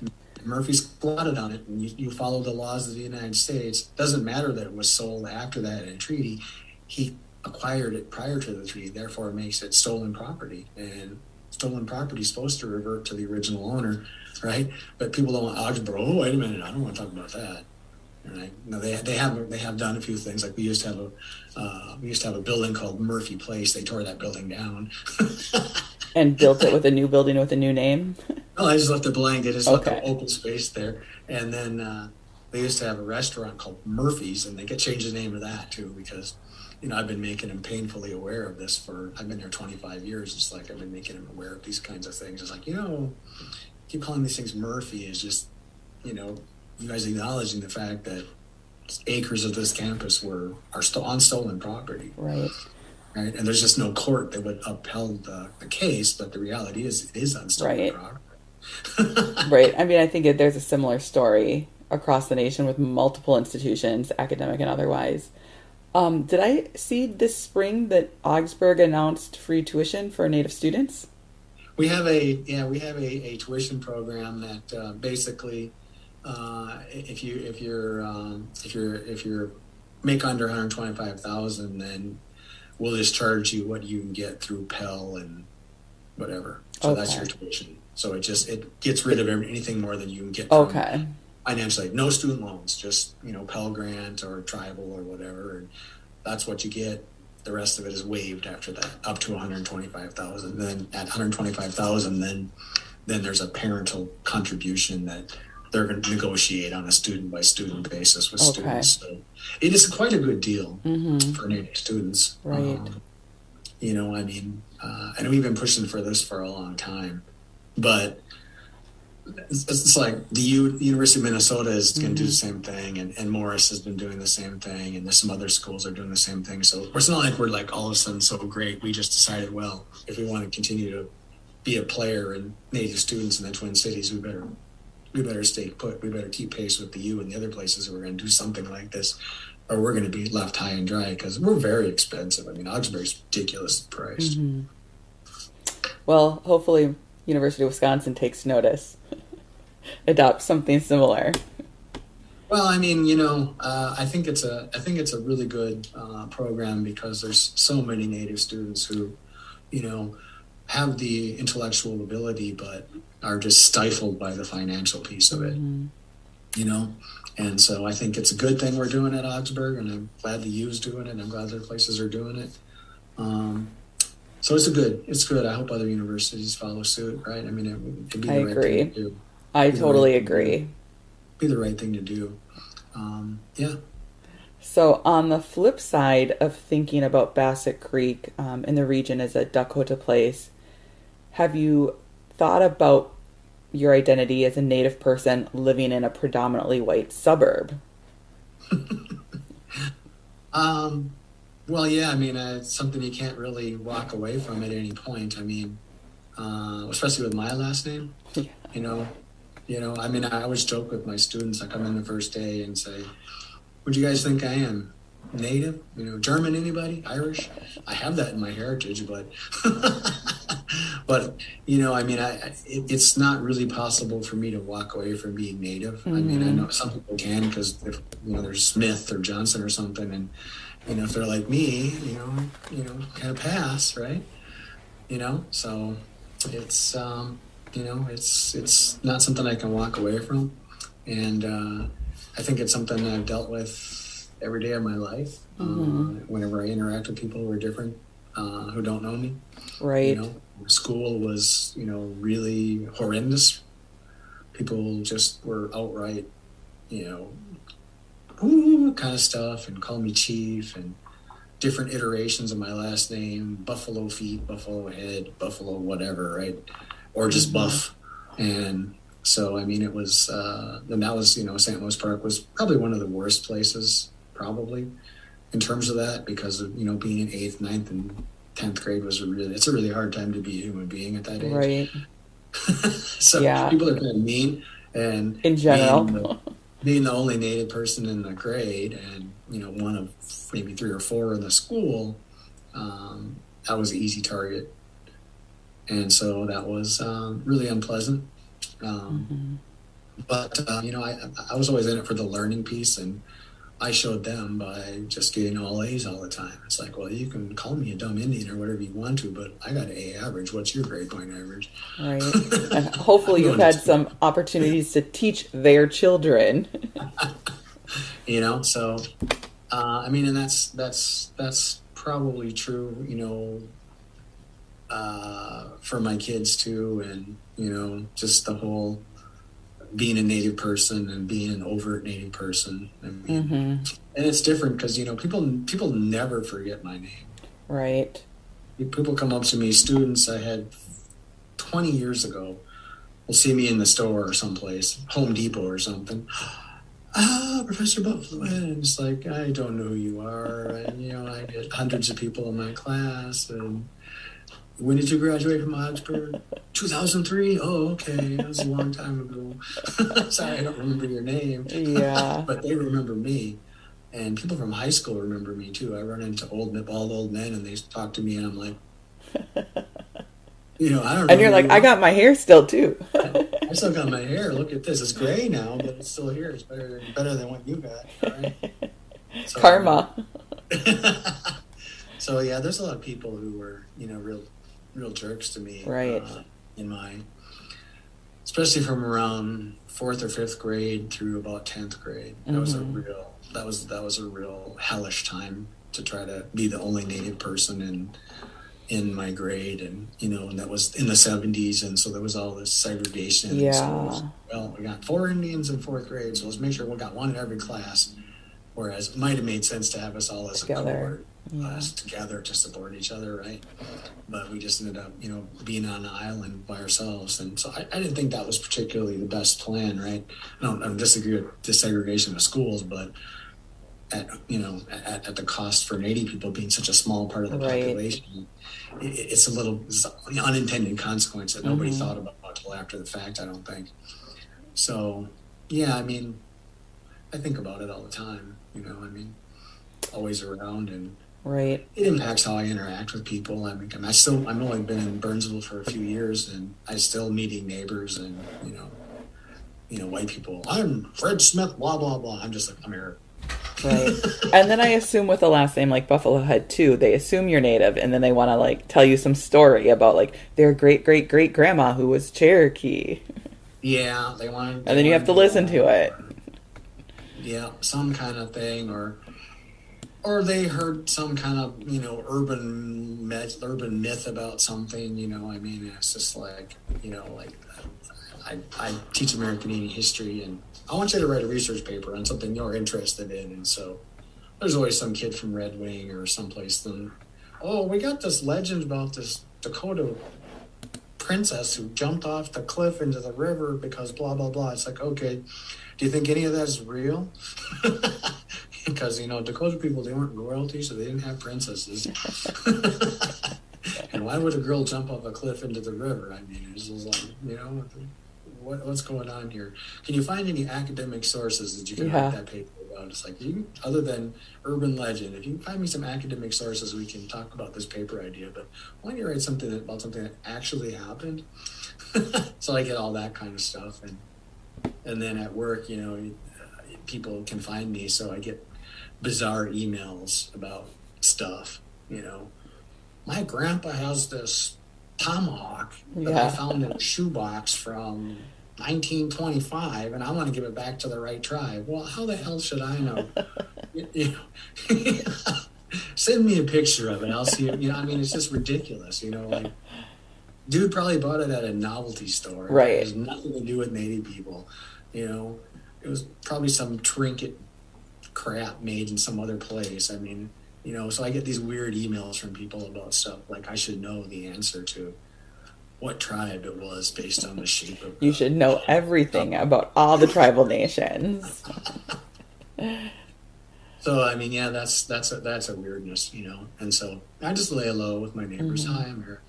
Murphy squatted on it, and you follow the laws of the United States. Doesn't matter that it was sold after that in a treaty. He acquired it prior to the treaty, therefore it makes it stolen property. And stolen property is supposed to revert to the original owner, right? But people don't want Augsburg. Oh, wait a minute, I don't want to talk about that. Right? No, they have done a few things. Like we used to have a building called Murphy Place. They tore that building down And built it with a new building with a new name? No, I just left it blank. They just left Okay. the open space there. And then they used to have a restaurant called Murphy's, and they could change the name of that too because, I've been making them painfully aware of this I've been there 25 years. It's like I've been making them aware of these kinds of things. It's like, keep calling these things Murphy is just, you guys acknowledging the fact that acres of this campus are still on stolen property. Right. Right. And there's just no court that would upheld the case, but the reality is it is on stolen property. Right. I mean, I think there's a similar story across the nation with multiple institutions, academic and otherwise. Did I see this spring that Augsburg announced free tuition for Native students? We have a tuition program that basically, if you make under 125,000, then we'll just charge you what you can get through Pell and whatever. So That's your tuition. So it gets rid of anything more than you can get from financially. No student loans, just Pell Grant or tribal or whatever, and that's what you get. The rest of it is waived after that, up to 125,000. Then at 125,000, then there's a parental contribution that they're going to negotiate on a student by student basis with students. So it is quite a good deal for Native students. Right. And we've been pushing for this for a long time, but it's like the University of Minnesota is going to do the same thing, and Morris has been doing the same thing, and some other schools are doing the same thing. So it's not like we're like all of a sudden so great. We just decided, well, if we want to continue to be a player in Native students in the Twin Cities, we better stay put. We better keep pace with the U and the other places who are going to do something like this, or we're going to be left high and dry because we're very expensive. I mean, Augsburg's ridiculous priced. Mm-hmm. Well, hopefully University of Wisconsin takes notice, adopts something similar. Well, I think it's a really good program because there's so many Native students who, have the intellectual ability but are just stifled by the financial piece of it. And so I think it's a good thing we're doing at Augsburg, and I'm glad the U's doing it, and I'm glad other places are doing it. So it's good. I hope other universities follow suit, right? I mean, it'd be the right thing to do. I totally agree. Be the right thing to do. Yeah. So on the flip side of thinking about Bassett Creek in the region as a Dakota place, have you thought about your identity as a Native person living in a predominantly white suburb? Well, yeah, it's something you can't really walk away from at any point. Especially with my last name, I always joke with my students. I come in the first day and say, "What do you guys think I am? Native? German? Anybody? Irish?" I have that in my heritage, but it's not really possible for me to walk away from being Native. Mm-hmm. I know some people can because if there's Smith or Johnson or something, and if they're like me, kind of pass, right? So it's it's not something I can walk away from, and I think it's something I've dealt with every day of my life. Whenever I interact with people who are different, who don't know me, right? School was really horrendous. People just were outright, kind of stuff, and call me chief, and different iterations of my last name, Buffalo Feet, Buffalohead, Buffalo whatever, right? Or just Buff. And so, it was, and that was, St. Louis Park was probably one of the worst places, probably, in terms of that, because of, being in 8th, 9th, and 10th grade it's a really hard time to be a human being at that age. Right. So people are kind of mean, and in general, being the only Native person in the grade, and one of maybe 3 or 4 in the school, I was an easy target, and so that was really unpleasant. But I was always in it for the learning piece, and I showed them by just getting all A's all the time. It's like, well, you can call me a dumb Indian or whatever you want to, but I got an A average. What's your grade point average? Right. And hopefully you've had some opportunities to teach their children. So, I mean, and that's probably true, for my kids too. And, just the whole being a Native person and being an overt Native person. I mean, and it's different because, people never forget my name. Right. People come up to me, students I had 20 years ago will see me in the store or someplace, Home Depot or something. Professor Buffalohead. And it's like, I don't know who you are. And, I get hundreds of people in my class. And when did you graduate from Augsburg? 2003? Oh, okay. That was a long time ago. Sorry, I don't remember your name. Yeah. But they remember me. And people from high school remember me, too. I run into bald old men, and they talk to me, and I'm like, I don't know. And you're like, I got my hair still, too. I still got my hair. Look at this. It's gray now, but it's still here. It's better than what you got, right? So, Karma. So, yeah, there's a lot of people who were, real jerks to me. Right. Especially from around 4th or 5th grade through about 10th grade. That was that was a real hellish time to try to be the only Native person in my grade, and and that was in the 70s, and so there was all this segregation in schools. Well, we got 4 Indians in 4th grade, so let's make sure we got one in every class. Whereas it might have made sense to have us all as a cohort class together to support each other, right? But we just ended up, being on an island by ourselves, and so I didn't think that was particularly the best plan, right? I don't disagree with desegregation of schools, but at the cost for Native people being such a small part of the population, it's an unintended consequence that nobody thought about until after the fact, I don't think. So, yeah, I mean, I think about it all the time, always around, and right. It impacts how I interact with people. I mean, I'm only been in Burnsville for a few years, and I still meeting neighbors and, white people. I'm Fred Smith, blah, blah, blah. I'm just like, I'm Eric. Right. And then I assume with a last name like Buffalohead too, they assume you're Native, and then they want to tell you some story about their great great great grandma who was Cherokee. Yeah, they want. And then you have to listen to it. Yeah, some kind of thing, or they heard some kind of urban myth about something. I mean, it's just I teach American Indian history, and I want you to write a research paper on something you're interested in. And so there's always some kid from Red Wing or someplace. We got this legend about this Dakota princess who jumped off the cliff into the river because blah, blah, blah. It's like, okay, do you think any of that is real? Because, Dakota people, they weren't royalty, so they didn't have princesses. And why would a girl jump off a cliff into the river? I mean, it's just what's going on here? Can you find any academic sources that you can write that paper about? It's like, other than urban legend, if you can find me some academic sources, we can talk about this paper idea. But why don't you write something about something that actually happened? So I get all that kind of stuff, and then at work, people can find me, so I get bizarre emails about stuff. My grandpa has this tomahawk that I found in a shoebox from 1925, and I want to give it back to the right tribe. Well, how the hell should I know? Send me a picture of it. I'll see it. I mean, it's just ridiculous. Dude probably bought it at a novelty store. Right. It has nothing to do with Native people. It was probably some trinket crap made in some other place. I mean, so I get these weird emails from people about stuff like I should know the answer to what tribe it was based on the shape of. You should know everything about all the tribal nations. So I mean, yeah, that's a weirdness, and so I just lay low with my neighbors. Hi, I'm here.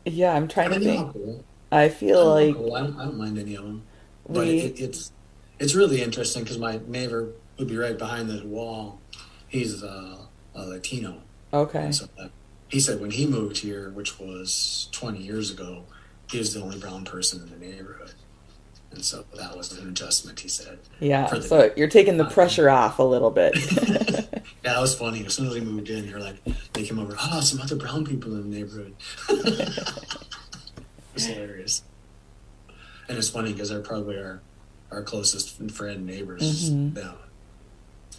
Yeah, I'm trying to think. Cool. I feel like cool. I don't mind any of them, but it's really interesting because my neighbor would be right behind this wall. He's a Latino. Okay. And so he said when he moved here, which was 20 years ago, he was the only brown person in the neighborhood. And so that was an adjustment, he said. Yeah, so you're taking the pressure off a little bit. Yeah, that was funny. As soon as we moved in, they came over, some other brown people in the neighborhood. It's hilarious. And it's funny because there probably are our closest friend, neighbors, is them.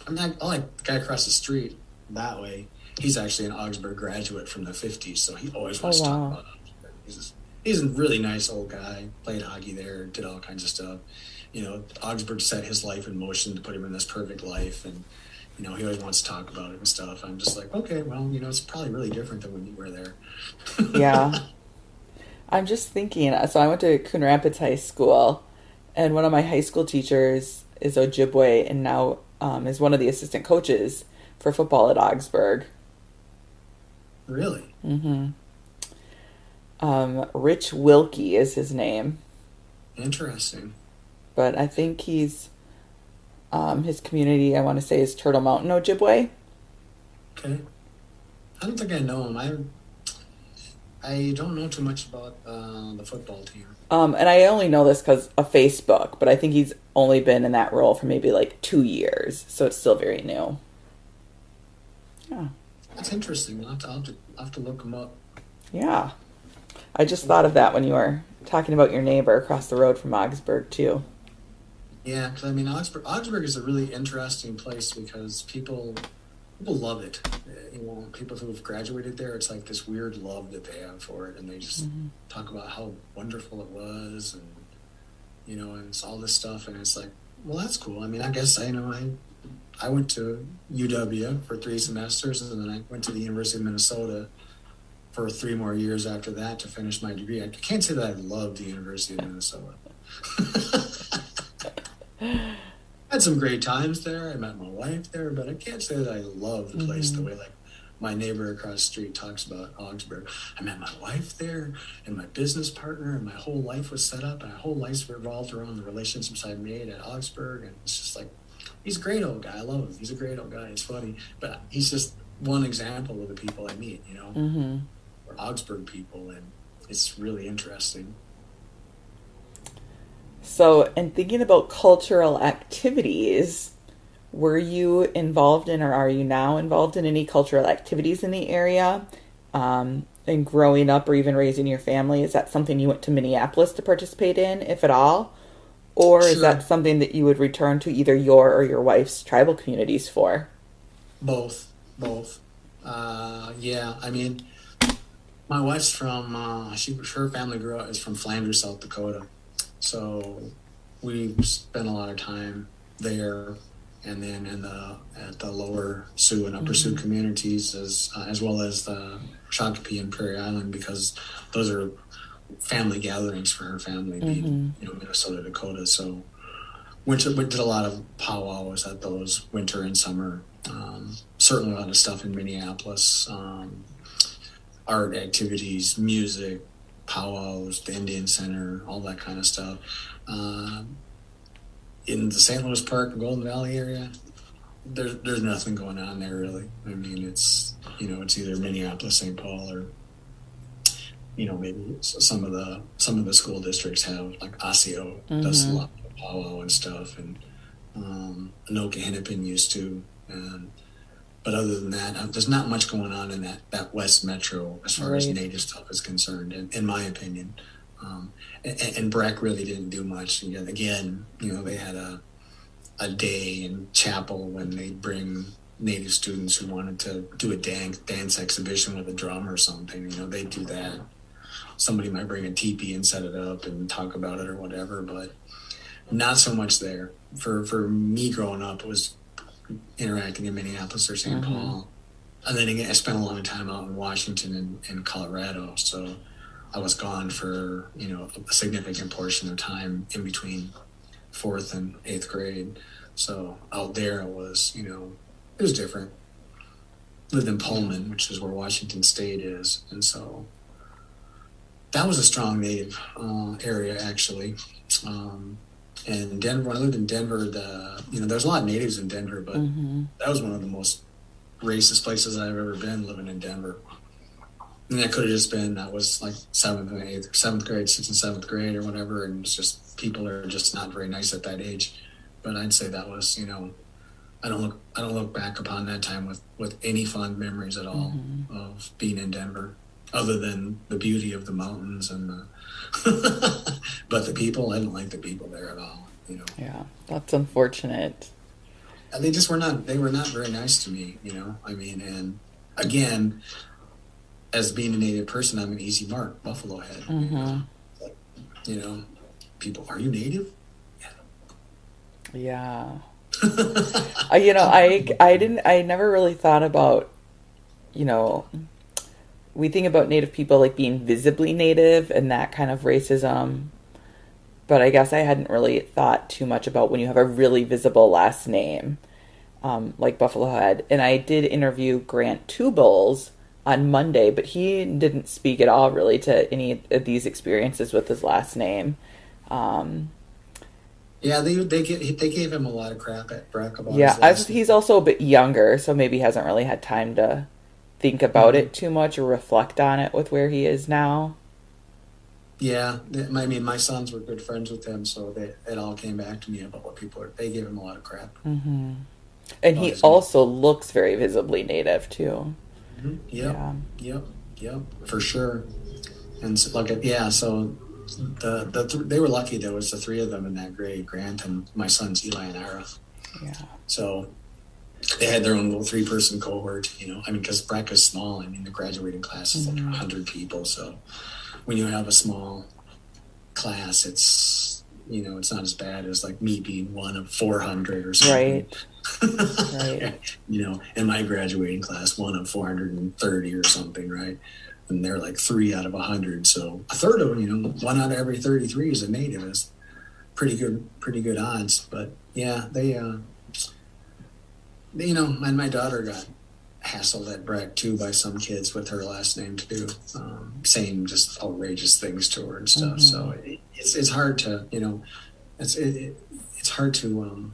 I mean, I like the guy across the street that way. He's actually an Augsburg graduate from the 50s, so he always wants to talk about Augsburg. He's a really nice old guy, played hockey there, did all kinds of stuff. You know, Augsburg set his life in motion to put him in this perfect life, and, you know, he always wants to talk about it and stuff. I'm just like, okay, well, you know, it's probably really different than when you were there. Yeah. I'm just thinking, so I went to Coon Rapids High School, and one of my high school teachers is Ojibwe, and now is one of the assistant coaches for football at Augsburg. Really? Mm-hmm. Rich Wilkie is his name. Interesting. But I think he's, his community, I want to say, is Turtle Mountain Ojibwe. Okay. I don't think I know him. I don't know too much about the football team. And I only know this because of Facebook, but I think he's only been in that role for maybe like 2 years, so it's still very new. Yeah. That's interesting. I'll have to look him up. Yeah. I just thought of that when you were talking about your neighbor across the road from Augsburg, too. Yeah, because I mean, Augsburg is a really interesting place because people love it. You know, people who have graduated there, it's like this weird love that they have for it, and they just talk about how wonderful it was, and, you know, and it's all this stuff, and it's like, well, that's cool. I mean, I guess I went to UW for 3 semesters, and then I went to the University of Minnesota for 3 more years after that to finish my degree. I can't say that I loved the University of Minnesota. I had some great times there. I met my wife there, but I can't say that I love the place the way, like, my neighbor across the street talks about Augsburg. I met my wife there, and my business partner, and my whole life was set up, and my whole life revolved around the relationships I made at Augsburg, and it's just like, he's a great old guy. I love him. He's a great old guy. He's funny, but he's just one example of the people I meet, you know, or Augsburg people, and it's really interesting. So, in thinking about cultural activities, were you involved in, or are you now involved in any cultural activities in the area? And growing up or even raising your family, is that something you went to Minneapolis to participate in, if at all? Or is that something that you would return to either your or your wife's tribal communities for? Both. Yeah, I mean, my wife's from, her family is from Flanders, South Dakota. So we spent a lot of time there, and then at the lower Sioux and upper Sioux communities, as well as the Shakopee and Prairie Island, because those are family gatherings for her family, being, you know, Minnesota, Dakota. So we did a lot of powwows at those, winter and summer. Certainly a lot of stuff in Minneapolis, art activities, music, powwows, the Indian Center, all that kind of stuff. In the St. Louis Park and Golden Valley area, there's nothing going on there really. I mean, it's, you know, it's either Minneapolis, St. Paul, or, you know, maybe some of the school districts have, like Osseo does a lot of powwow and stuff, and Anoka Hennepin used to, but other than that, there's not much going on in that West Metro as far as Native stuff is concerned, in my opinion. And Breck really didn't do much. And again, you know, they had a day in chapel when they'd bring Native students who wanted to do a dance exhibition with a drum or something. You know, they'd do that. Somebody might bring a teepee and set it up and talk about it or whatever, but not so much there. For me growing up, it was interacting in Minneapolis or St. Paul. And then again, I spent a long time out in Washington and Colorado, so I was gone for, you know, a significant portion of time in between 4th and 8th grade. So out there it was, you know, it was different. Lived in Pullman, which is where Washington State is, and so that was a strong Native area, actually. And Denver, when I lived in Denver, there's a lot of natives in Denver, but that was one of the most racist places I've ever been, living in Denver. And that could have just been, that was like 7th grade, 6th and 7th grade or whatever, and it's just, people are just not very nice at that age. But I'd say that was, you know, I don't look back upon that time with any fond memories at all of being in Denver, other than the beauty of the mountains and but the people, I didn't like the people there at all. Yeah, that's unfortunate. And they were not very nice to me, I mean, and again, as being a Native person, I'm an easy mark, Buffalohead. Mm-hmm. People, are you Native? Yeah. I never really thought about, we think about Native people like being visibly Native and that kind of racism. But I guess I hadn't really thought too much about when you have a really visible last name, like Buffalohead. And I did interview Grant Tubles on Monday, but he didn't speak at all really to any of these experiences with his last name. Yeah, they gave him a lot of crap at Breck about Yeah, his last name. he's also a bit younger, so maybe he hasn't really had time to think about it too much or reflect on it with where he is now. Yeah, I mean, my sons were good friends with him, so it all came back to me about what they gave him a lot of crap. Mm-hmm. And he also looks very visibly Native, too. Mm-hmm. Yep, for sure. And so, so they were lucky there was the three of them in that grade, Grant and my sons, Eli and Ira. Yeah. So they had their own little 3-person cohort, because Breck is small. I mean, the graduating class is like 100 people, so when you have a small class, it's it's not as bad as like me being one of 400 or something. Right. In my graduating class, one of 430 or something, right? And they're like 3 out of 100. So a third of them, 1 out of every 33 is a Native. Is pretty good odds. But yeah, and my daughter got hassled at Breck too by some kids with her last name too, saying just outrageous things to her and stuff. Mm-hmm. So it's hard to it's hard to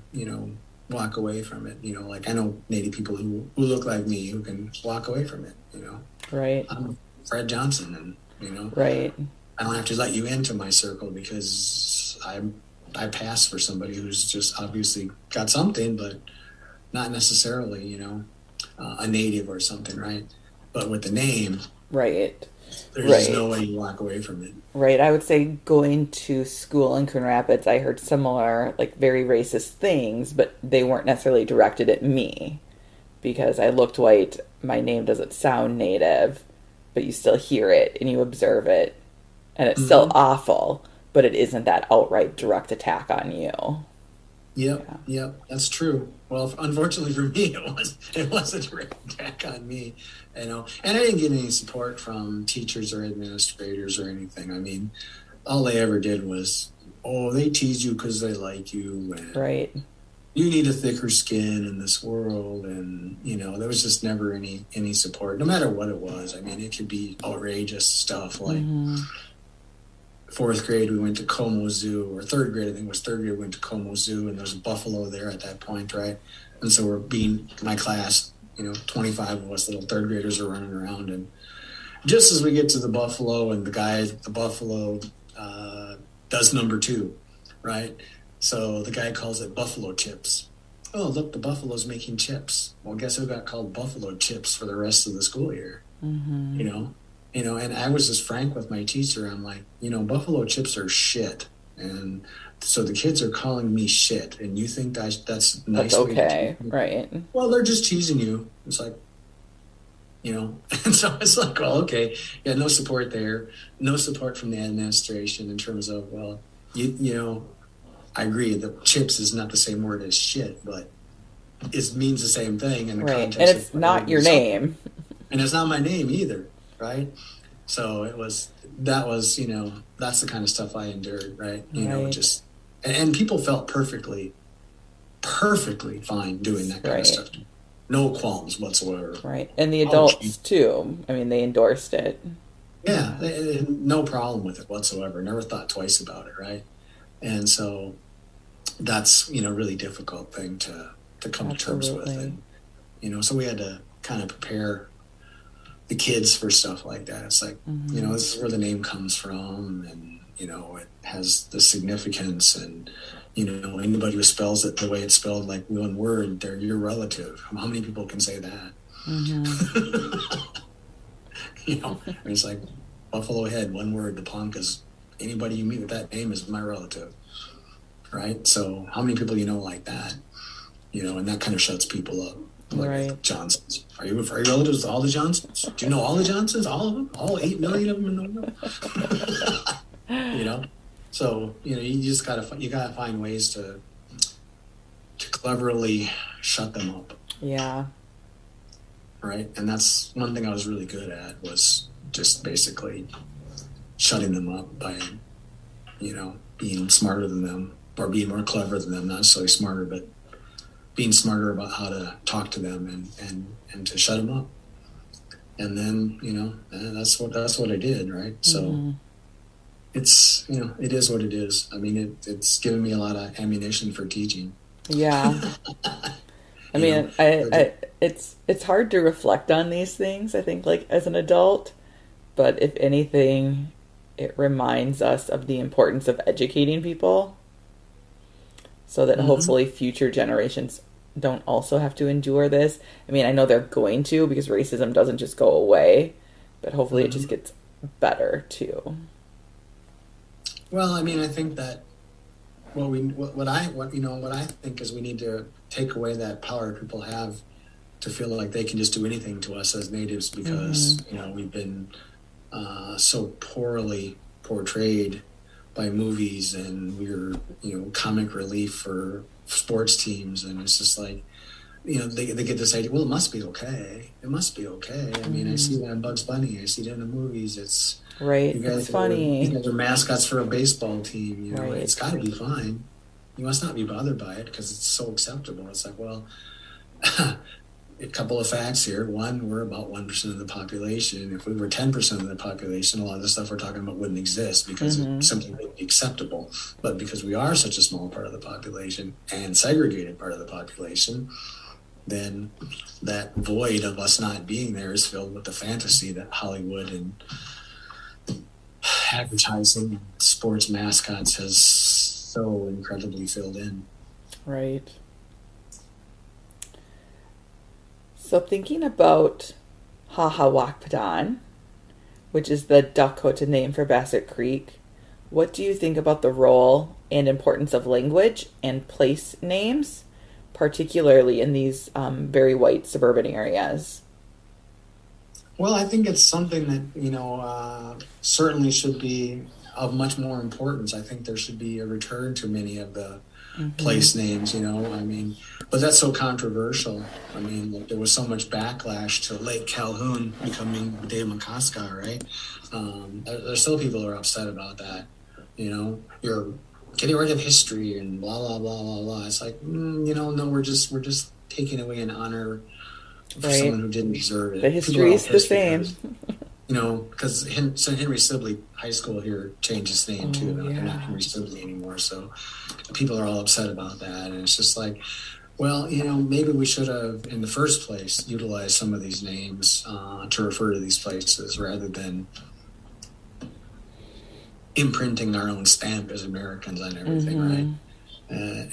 walk away from it. Like I know Native people who look like me who can walk away from it. Right. I'm Fred Johnson, and right. I don't have to let you into my circle because I pass for somebody who's just obviously got something, but not necessarily a Native or something, right? But with the name, right, there's just no way you walk away from it. Right. I would say going to school in Coon Rapids, I heard similar, like very racist things, but they weren't necessarily directed at me because I looked white. My name doesn't sound Native, but you still hear it and you observe it, and it's still awful, but it isn't that outright direct attack on you. Yep, that's true. Well, unfortunately for me, it was a direct attack on me, and I didn't get any support from teachers or administrators or anything. I mean, all they ever did was, they tease you because they like you, and right. You need a thicker skin in this world, and there was just never any support, no matter what it was. I mean, it could be outrageous stuff like. Fourth grade, we went to Como Zoo, or third grade, I think it was third grade, we went to Como Zoo, and there was a buffalo there at that point, right? And so my class, 25 of us little third graders are running around, and just as we get to the buffalo, and the buffalo does number 2, right? So the guy calls it buffalo chips. Oh, look, the buffalo's making chips. Well, guess who got called buffalo chips for the rest of the school year? And I was just frank with my teacher. I'm like, buffalo chips are shit. And so the kids are calling me shit. And you think that's nice? That's okay, right. Well, they're just teasing you. It's like, and so it's like, well, okay. Yeah, no support there. No support from the administration in terms of, well, I agree that chips is not the same word as shit, but it means the same thing in the context. And it's not your name. And it's not my name either. Right. So that's the kind of stuff I endured. Right. And people felt perfectly fine doing that kind of stuff. No qualms whatsoever. Right. And the adults too. I mean, they endorsed it. Yeah. No problem with it whatsoever. Never thought twice about it. Right. And so that's, really difficult thing to come to terms with. And, so we had to kind of prepare the kids for stuff like that. It's like, this is where the name comes from, and, it has the significance, and, anybody who spells it the way it's spelled, like one word, they're your relative. How many people can say that? It's like Buffalohead, one word, the Poncas. Anybody you meet with that name is my relative. right? So how many people you know like that? And that kind of shuts people up. Like Right. Johnsons. Are you relatives with all the Johnsons? Do you know all the Johnsons? All of them? All 8 million of them in the world? So, you just gotta find ways to cleverly shut them up. Yeah. Right. And that's one thing I was really good at, was just basically shutting them up by, being smarter than them, or being more clever than them, not necessarily smarter, but being smarter about how to talk to them and to shut them up. And then, that's what I did. Right. So it's, it is what it is. I mean, it's given me a lot of ammunition for teaching. Yeah. I mean, it's hard to reflect on these things, I think, like as an adult, but if anything, it reminds us of the importance of educating people so that hopefully future generations don't also have to endure this. I mean, I know they're going to, because racism doesn't just go away, but hopefully it just gets better too. Well, I mean, I think that what I think is we need to take away that power people have to feel like they can just do anything to us as natives because we've been so poorly portrayed by movies, and we're comic relief for sports teams, and it's just like they get this idea. Well, it must be okay. It must be okay. I mean, I see that in Bugs Bunny. I see that in the movies. It's right. It's funny. You guys are mascots for a baseball team. Right. It's got to be fine. You must not be bothered by it because it's so acceptable. It's like, well, a couple of facts here. One, we're about 1% of the population. If we were 10% of the population, a lot of the stuff we're talking about wouldn't exist because it simply wouldn't be acceptable. But because we are such a small part of the population and segregated part of the population, then that void of us not being there is filled with the fantasy that Hollywood and advertising and sports mascots has so incredibly filled in. Right. So thinking about Wakpadan, which is the Dakota name for Bassett Creek, what do you think about the role and importance of language and place names, particularly in these very white suburban areas? Well, I think it's something that, certainly should be of much more importance. I think there should be a return to many of the place names, I mean, but that's so controversial. I mean, there was so much backlash to Lake Calhoun becoming Dayamacaska, right? There's still people who are upset about that. You're getting rid of history and blah, blah, blah, blah, blah. It's like, no, we're just taking away an honor for someone who didn't deserve it. The history is the same. Because St. Henry Sibley High School here changed its name too. They're not Henry Sibley anymore. So people are all upset about that. And it's just like, well, maybe we should have, in the first place, utilized some of these names to refer to these places rather than imprinting our own stamp as Americans on everything, right?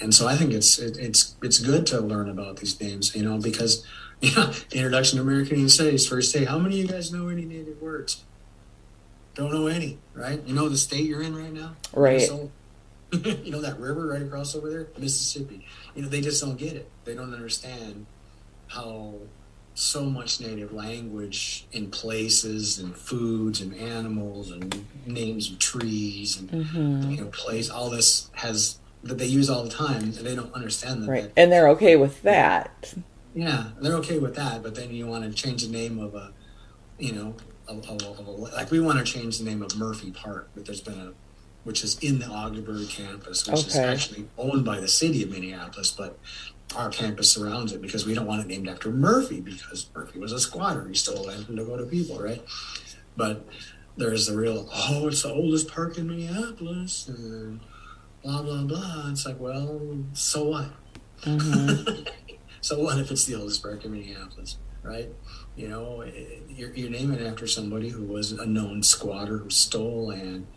And so I think it's good to learn about these names, because Introduction to American Indian Studies, first day, how many of you guys know any native words? Don't know any, right? You know the state you're in right now? Right. That river right across over there? Mississippi. They just don't get it. They don't understand how so much native language in places and foods and animals and names of trees and place, all this has that they use all the time, and they don't understand that. Right, and they're okay with that. Yeah, they're okay with that, but then you want to change the name of like we want to change the name of Murphy Park, but there's been which is in the Augsburg campus, which is actually owned by the city of Minneapolis, but our campus surrounds it because we don't want it named after Murphy because Murphy was a squatter. He stole land from Dakota people, right? But there's the real, it's the oldest park in Minneapolis, and blah, blah, blah. It's like, well, so what? So what if it's the oldest park in Minneapolis, right? You're naming it after somebody who was a known squatter who stole land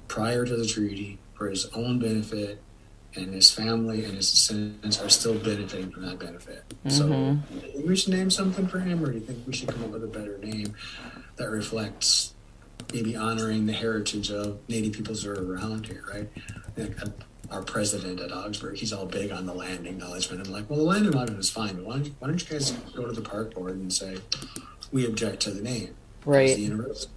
prior to the treaty for his own benefit, and his family and his descendants are still benefiting from that benefit. So do you think we should name something for him, or do you think we should come up with a better name that reflects maybe honoring the heritage of Native peoples that are around here, right? our president at Augsburg, he's all big on the land acknowledgement. I'm like, well, the land acknowledgement is fine, but why don't you guys go to the park board and say, we object to the name. Right. It's the university.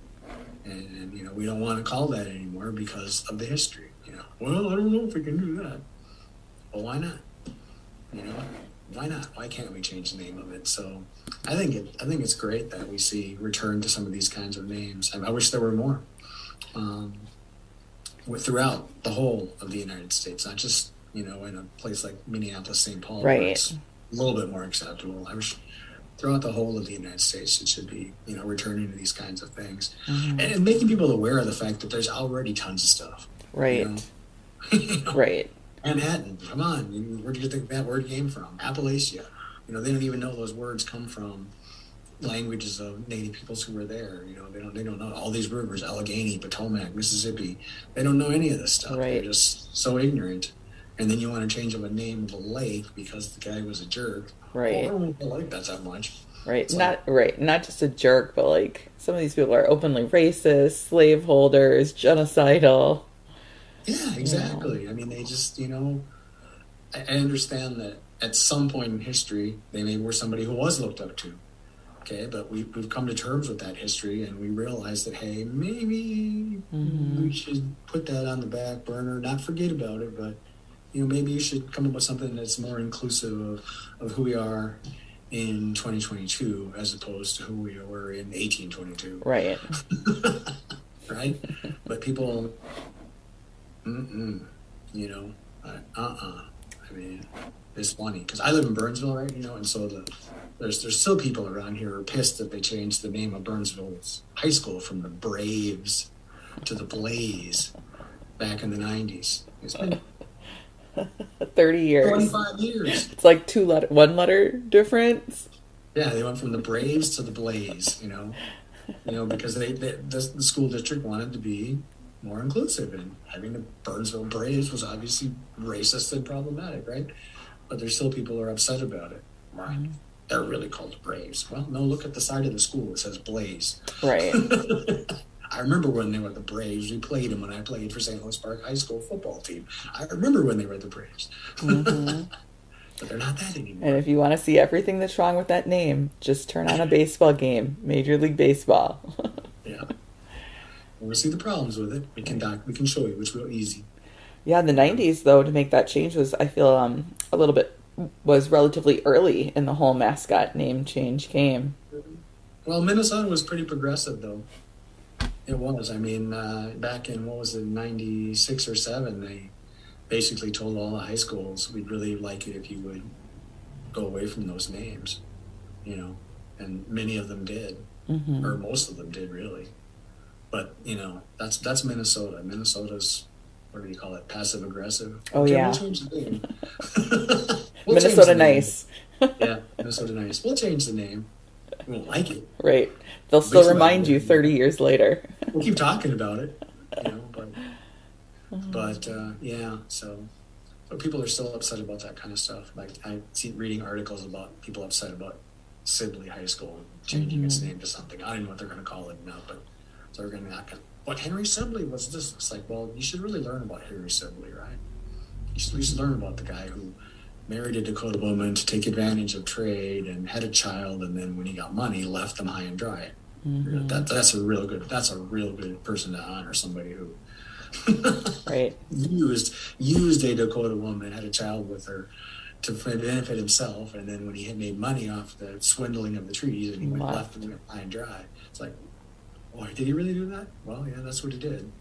And, you know, we don't want to call that anymore because of the history. You know, well, I don't know if we can do that. Well, why not? You know, why not? Why can't we change the name of it? So I think it's great that we see return to some of these kinds of names. I wish there were more. Throughout the whole of the United States, not just, you know, in a place like Minneapolis, St. Paul, where it's a little bit more acceptable. I wish throughout the whole of the United States, it should be, you know, returning to these kinds of things and making people aware of the fact that there's already tons of stuff. Right. You know? You know? Right. Manhattan, come on, where do you think that word came from? Appalachia. You know, they don't even know those words come from languages of native peoples who were there. You know, they don't know all these rivers: Allegheny, Potomac, Mississippi. They don't know any of this stuff. Right. They're just so ignorant. And then you want to change up a name of a lake because the guy was a jerk. Right. Oh, I don't like that much. Right. It's Not just a jerk, but like some of these people are openly racist, slaveholders, genocidal. Yeah, exactly. I mean, they just, you know, I understand that at some point in history, they maybe were somebody who was looked up to. Okay, but we've come to terms with that history, and we realize that, hey, maybe we should put that on the back burner, not forget about it, but, you know, maybe you should come up with something that's more inclusive of who we are in 2022 as opposed to who we were in 1822. Right. Right? But people, you know, I mean, it's funny because I live in Burnsville, right? You know, and so there's still people around here who are pissed that they changed the name of Burnsville's high school from the Braves to the Blaze back in the 90s. It's been 30 years. 25 years. It's like one letter difference. Yeah, they went from the Braves to the Blaze, you know, because the school district wanted to be more inclusive, and having the Burnsville Braves was obviously racist and problematic, right? But there's still people who are upset about it. Right. They're really called Braves. Well, no, look at the side of the school. It says Blaze. Right. I remember when they were the Braves. We played them when I played for St. Louis Park High School football team. I remember when they were the Braves. But they're not that anymore. And if you want to see everything that's wrong with that name, just turn on a baseball game. Major League Baseball. Yeah. When we see the problems with it, we can show you. It's real easy. Yeah, in the 90s, though, to make that change was, I feel, was relatively early in the whole mascot name change game. Well, Minnesota was pretty progressive, though. It was. I mean, back in, 96 or 7, they basically told all the high schools, we'd really like it if you would go away from those names, you know, and many of them did, or most of them did, really. But, you know, that's Minnesota. Minnesota's, what do you call it, passive aggressive. Oh, okay, yeah. We'll change the name. Minnesota nice. Yeah, Minnesota nice. We'll change the name. We won't like it. Right. They'll still remind you 30 years later. We'll keep talking about it, you know, but yeah, so people are still upset about that kind of stuff. Like, I see reading articles about people upset about Sibley High School changing its name to something. I don't even know what they're going to call it now, but so they're going to be like, what, Henry Sibley was this? It's like, well, you should really learn about Henry Sibley, right? You should learn about the guy who married a Dakota woman to take advantage of trade and had a child, and then when he got money, left them high and dry. That's a real good person to honor, somebody who right used a Dakota woman, had a child with her to benefit himself, and then when he had made money off the swindling of the trees, and he left them high and dry. It's like, boy, did he really do that? Well, yeah, that's what he did.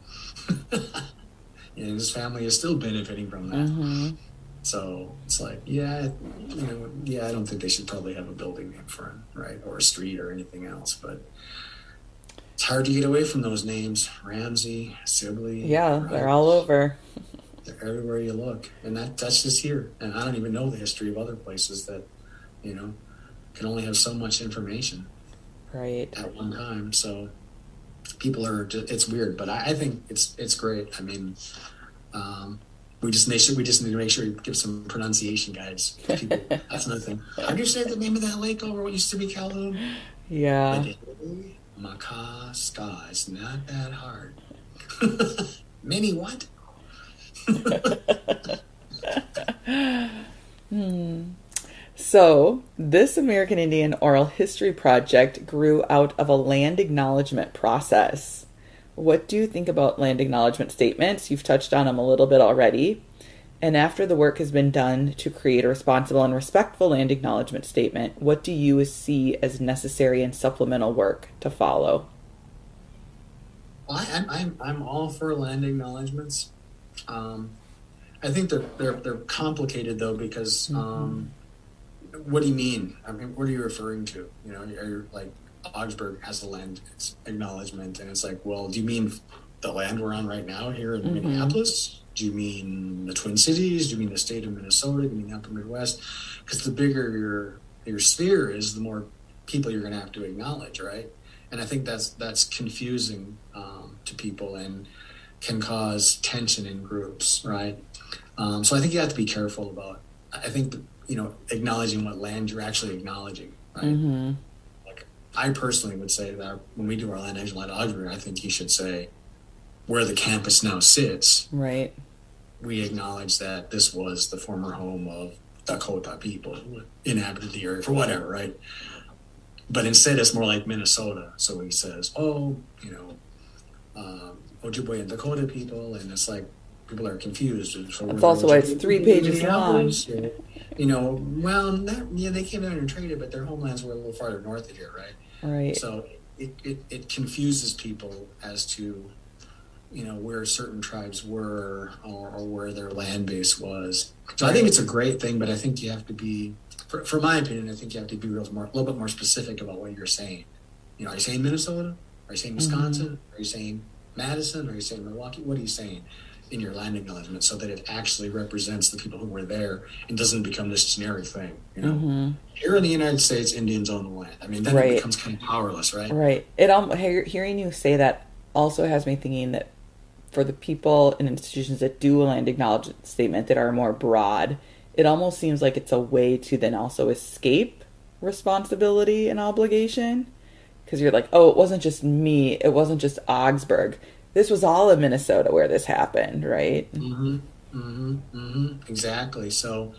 And his family is still benefiting from that. So it's like, I don't think they should probably have a building name for him, right? Or a street or anything else. But it's hard to get away from those names. Ramsey, Sibley. Yeah, they're all over. They're everywhere you look. And that's just here. And I don't even know the history of other places that, you know, can only have so much information. Right. At one time. So people are just, it's weird, but I think it's great. I mean, we just need to make sure we give some pronunciation guides for people. That's another thing. How do you say the name of that lake over what used to be Calhoun? Yeah. Makaska. It's not that hard. Many what? So, this American Indian Oral History Project grew out of a land acknowledgement process. What do you think about land acknowledgement statements? You've touched on them a little bit already. And after the work has been done to create a responsible and respectful land acknowledgement statement, what do you see as necessary and supplemental work to follow? Well, I'm all for land acknowledgements. I think they're complicated though, because what do you mean? I mean, what are you referring to? You know, you're like, Augsburg has a land acknowledgement, and it's like, well, do you mean the land we're on right now here in Minneapolis? Do you mean the Twin Cities? Do you mean the state of Minnesota? Do you mean the upper Midwest? Because the bigger your sphere is, the more people you're going to have to acknowledge, right? And I think that's confusing to people and can cause tension in groups, right? So I think you have to be careful about, I think, acknowledging what land you're actually acknowledging, right? Like, I personally would say that when we do our land acknowledgement at Augsburg, I think you should say where the campus now sits. Right. We acknowledge that this was the former home of Dakota people who inhabited the area for whatever, right? But instead, it's more like Minnesota. So he says, Ojibwe and Dakota people, and it's like people are confused. So that's also why it's 3 pages long. They came down and traded, but their homelands were a little farther north of here, right? Right. So it confuses people as to, where certain tribes were or where their land base was. So I think it's a great thing, but I think you have to be, for my opinion, I think you have to be a little bit more specific about what you're saying. Are you saying Minnesota? Are you saying Wisconsin? Are you saying Madison? Are you saying Milwaukee? What are you saying in your land acknowledgement, so that it actually represents the people who were there and doesn't become this generic thing? Here in the United States, Indians own the land. I mean, then it becomes kind of powerless, right? Right. Hearing you say that also has me thinking that for the people and institutions that do a land acknowledgement statement that are more broad, it almost seems like it's a way to then also escape responsibility and obligation. Because you're like, oh, it wasn't just me. It wasn't just Augsburg. This was all of Minnesota where this happened, right? Exactly. So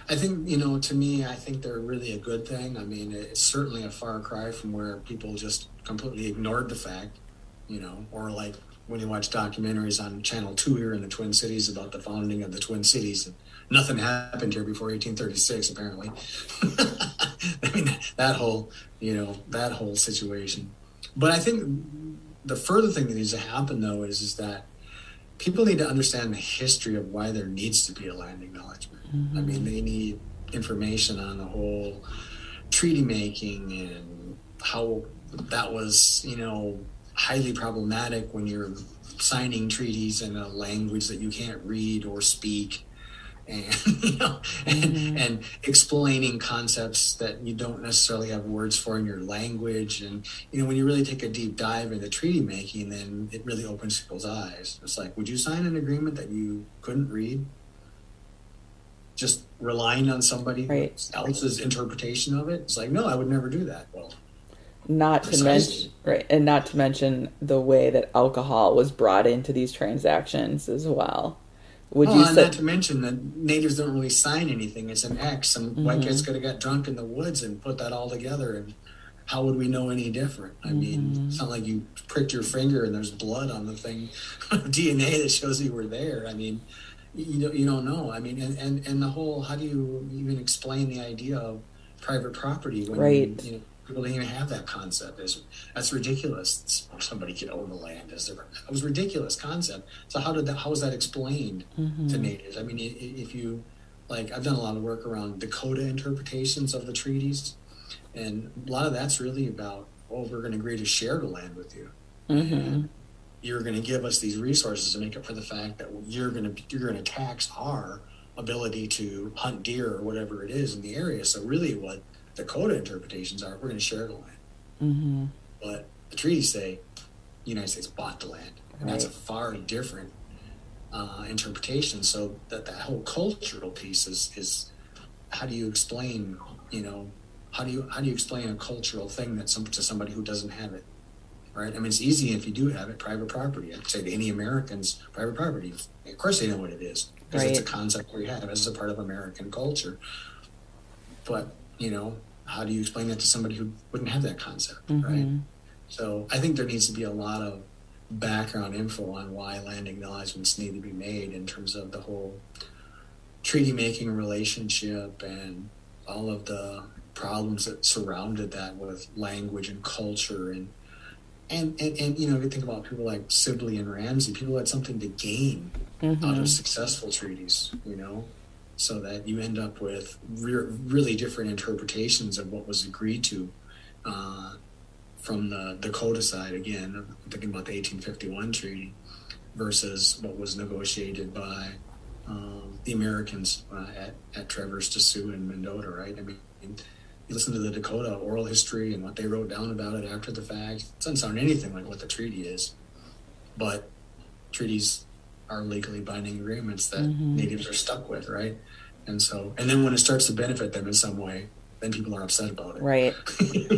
I think, to me, I think they're really a good thing. I mean, it's certainly a far cry from where people just completely ignored the fact, or like when you watch documentaries on Channel 2 here in the Twin Cities about the founding of the Twin Cities, and nothing happened here before 1836, apparently. I mean, that whole situation. But I think the further thing that needs to happen, though, is that people need to understand the history of why there needs to be a land acknowledgement. I mean, they need information on the whole treaty making and how that was, highly problematic when you're signing treaties in a language that you can't read or speak. And and explaining concepts that you don't necessarily have words for in your language, and when you really take a deep dive into treaty making, then it really opens people's eyes. It's like, would you sign an agreement that you couldn't read, just relying on somebody else's interpretation of it? It's like, no, I would never do that. Well, not to mention the way that alcohol was brought into these transactions as well. Not to mention that natives don't really sign anything. It's an X. Some white kids could have got drunk in the woods and put that all together, and how would we know any different? I mean, it's not like you pricked your finger and there's blood on the thing, DNA that shows you were there. I mean, you don't know. I mean, and the whole, how do you even explain the idea of private property when people don't even have that concept? That's ridiculous. Somebody could own the land. It was a ridiculous concept. So how was that explained to natives? I mean, if you, like, I've done a lot of work around Dakota interpretations of the treaties, and a lot of that's really about, we're going to agree to share the land with you. And you're going to give us these resources to make up for the fact that you're going to tax our ability to hunt deer or whatever it is in the area. So really what Dakota interpretations are, we're going to share the land. But the treaties say the United States bought the land, and that's a far different interpretation. So that whole cultural piece is how do you explain, how do you explain a cultural thing to somebody who doesn't have it, right? I mean, it's easy if you do have it, private property. I'd say to any Americans, private property, of course they know what it is, because it's a concept we have as a part of American culture. But, how do you explain that to somebody who wouldn't have that concept, right? So I think there needs to be a lot of background info on why land acknowledgements need to be made in terms of the whole treaty making relationship and all of the problems that surrounded that with language and culture and if you think about people like Sibley and Ramsey, people had something to gain out of successful treaties, so that you end up with really different interpretations of what was agreed to from the Dakota side. Again, I'm thinking about the 1851 treaty versus what was negotiated by the Americans at Traverse des Sioux and Mendota, right? I mean, you listen to the Dakota oral history and what they wrote down about it after the fact. It doesn't sound anything like what the treaty is, but treaties are legally binding agreements that natives are stuck with, right? And then when it starts to benefit them in some way, then people are upset about it. Right.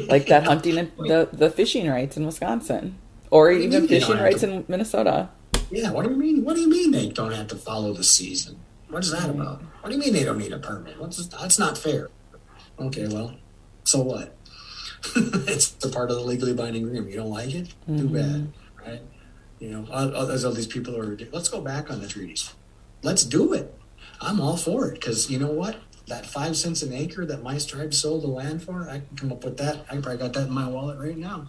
Like that hunting and the fishing rights in Wisconsin, or even fishing rights in Minnesota. Yeah. What do you mean? What do you mean they don't have to follow the season? What is that about? What do you mean they don't need a permit? That's not fair. Okay, well, so what? It's a part of the legally binding agreement. You don't like it? Too bad, right? There's all these people who are, let's go back on the treaties. Let's do it. I'm all for it, because you know what? That 5 cents an acre that my tribe sold the land for, I can come up with that. I probably got that in my wallet right now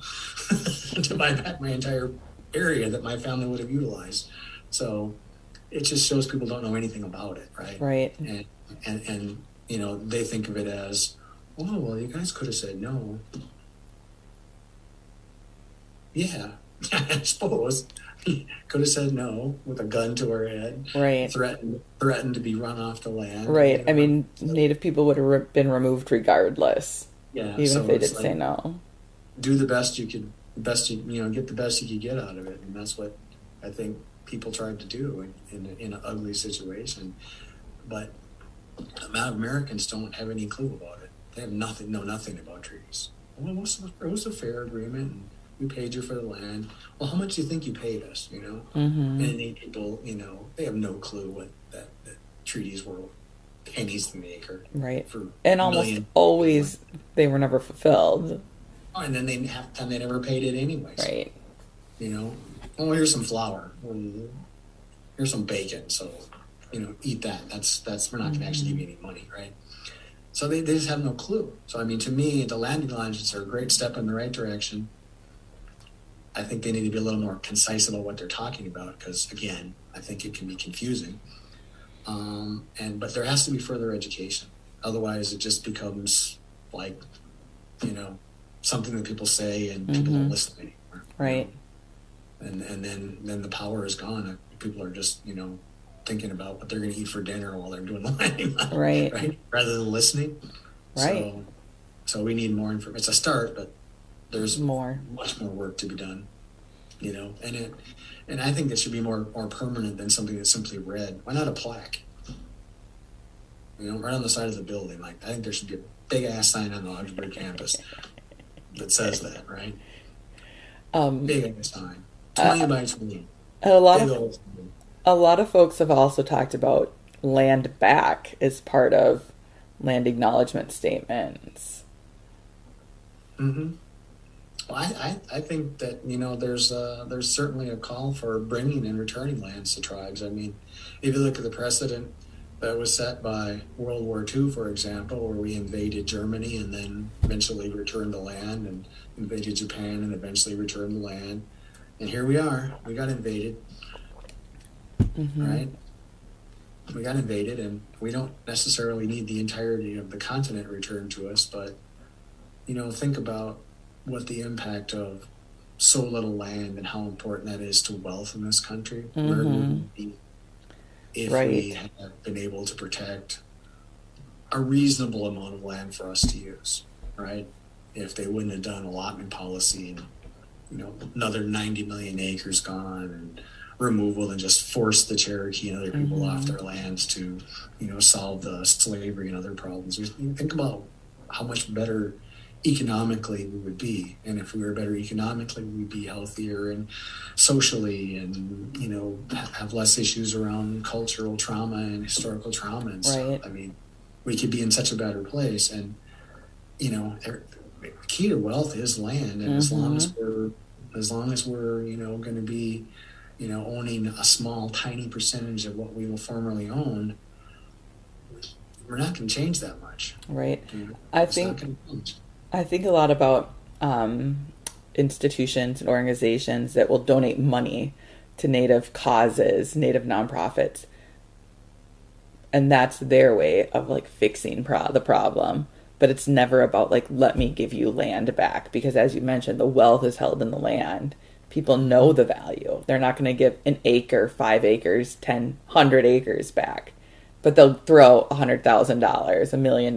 to buy back my entire area that my family would have utilized. So it just shows people don't know anything about it, right? Right. And they think of it as, oh, well, you guys could have said no. Yeah, I suppose. Could have said no with a gun to our head. Right. Threatened to be run off the land. Right. I mean, Native people would have been removed regardless. Yeah. Even if they did say no. Do the best you could, get the best you could get out of it. And that's what I think people tried to do in an ugly situation. But Americans don't have any clue about it. They have know nothing about treaties. Well, it was a fair agreement, and we paid you for the land. Well, how much do you think you paid us? And people, they have no clue what that treaties were pennies an acre. Right. And almost always they were never fulfilled. Oh, and then half the time they never paid it anyways. Right. Oh, here's some flour. Here's some bacon. So, eat that. That's we're not going to actually give you any money, right? So they just have no clue. So, I mean, to me, the land acknowledgements are a great step in the right direction. I think they need to be a little more concise about what they're talking about, because, again, I think it can be confusing. But there has to be further education. Otherwise, it just becomes like, something that people say and people don't listen anymore. Right. And then the power is gone. People are just, thinking about what they're going to eat for dinner while they're doing the landing. Right. Rather than listening. Right. So we need more information. It's a start, but there's much more work to be done, and I think it should be more permanent than something that's simply read. Why not a plaque? Right on the side of the building. Like, I think there should be a big ass sign on the Augsburg campus that says that, right? Big ass sign, 20 by 20. A lot of folks have also talked about land back as part of land acknowledgement statements. Mm-hmm. Well, I think that there's certainly a call for bringing and returning lands to tribes. I mean, if you look at the precedent that was set by World War II, for example, where we invaded Germany and then eventually returned the land, and invaded Japan and eventually returned the land, and here we are. We got invaded, right? We got invaded, and we don't necessarily need the entirety of the continent returned to us, but think about what the impact of so little land and how important that is to wealth in this country. Where would we be if we had been able to protect a reasonable amount of land for us to use, right? If they wouldn't have done allotment policy and, another 90 million acres gone and removal and just force the Cherokee and other people off their lands to, solve the slavery and other problems. You think about how much better economically we would be. And if we were better economically, we'd be healthier and socially, and, you know, have less issues around cultural trauma and historical trauma and stuff. Right. I mean, we could be in such a better place. And, you know, the key to wealth is land. And as long as we're, you know, going to be, you know, owning a small, tiny percentage of what we will formerly own, we're not going to change that much. Right. You know, I think a lot about institutions and organizations that will donate money to Native causes, Native nonprofits. And that's their way of like fixing the problem. But it's never about like, let me give you land back. Because as you mentioned, the wealth is held in the land. People know the value. They're not going to give an acre, 5 acres, 10, 100 acres back. But they'll throw $100,000, $1 million.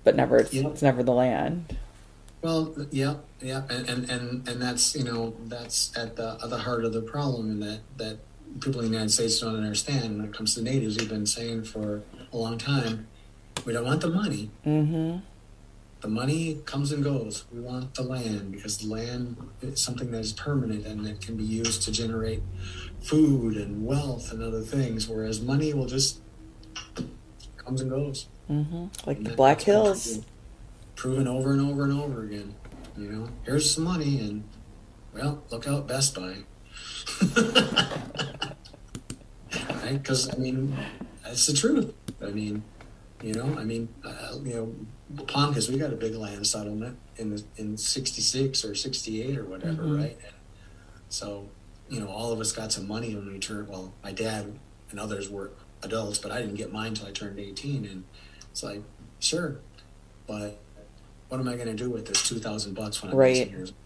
But never, it's never the land. Well, yeah. And that's, you know, that's at the heart of the problem, and that people in the United States don't understand. When it comes to natives, we've been saying for a long time, we don't want the money. Mm-hmm. The money comes and goes. We want the land, because the land is something that is permanent and that can be used to generate food and wealth and other things, whereas money will just comes and goes. Mm-hmm. Like the Black Hills. Proven over and over and over again. You know, here's some money, and, well, look out, Best Buy. Right? Because, I mean, that's the truth. I mean, you know, Poncas, we got a big land settlement in 66 or 68 or whatever, right? And so, you know, all of us got some money when we turned, well, my dad and others were adults, but I didn't get mine until I turned 18. And it's like, sure, but what am I going to do with this $2,000 when I'm 18 years old?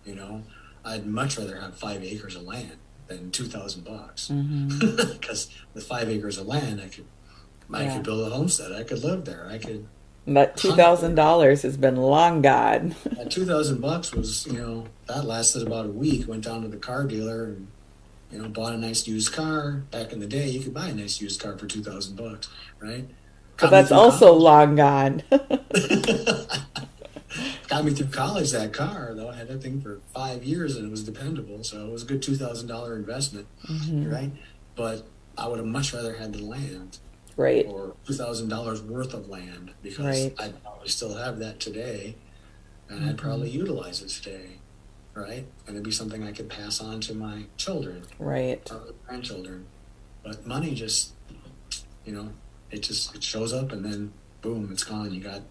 You know, I'd much rather have 5 acres of land than $2,000. Because with 5 acres of land, I could build a homestead. I could live there. I could. That $2,000 has been long gone. That $2,000 was, you know, that lasted about a week. Went down to the car dealer and, you know, bought a nice used car. Back in the day, you could buy a nice used car for $2,000, right? But that's also long gone. Got me through college, that car, though. I had that thing for 5 years, and it was dependable, so it was a good $2,000 investment, right? But I would have much rather had the land. Right. Or $2,000 worth of land, because I'd probably still have that today, and I'd probably utilize it today, right? And it'd be something I could pass on to my children, right, or grandchildren. But money just, you know, it shows up, and then boom, it's gone. You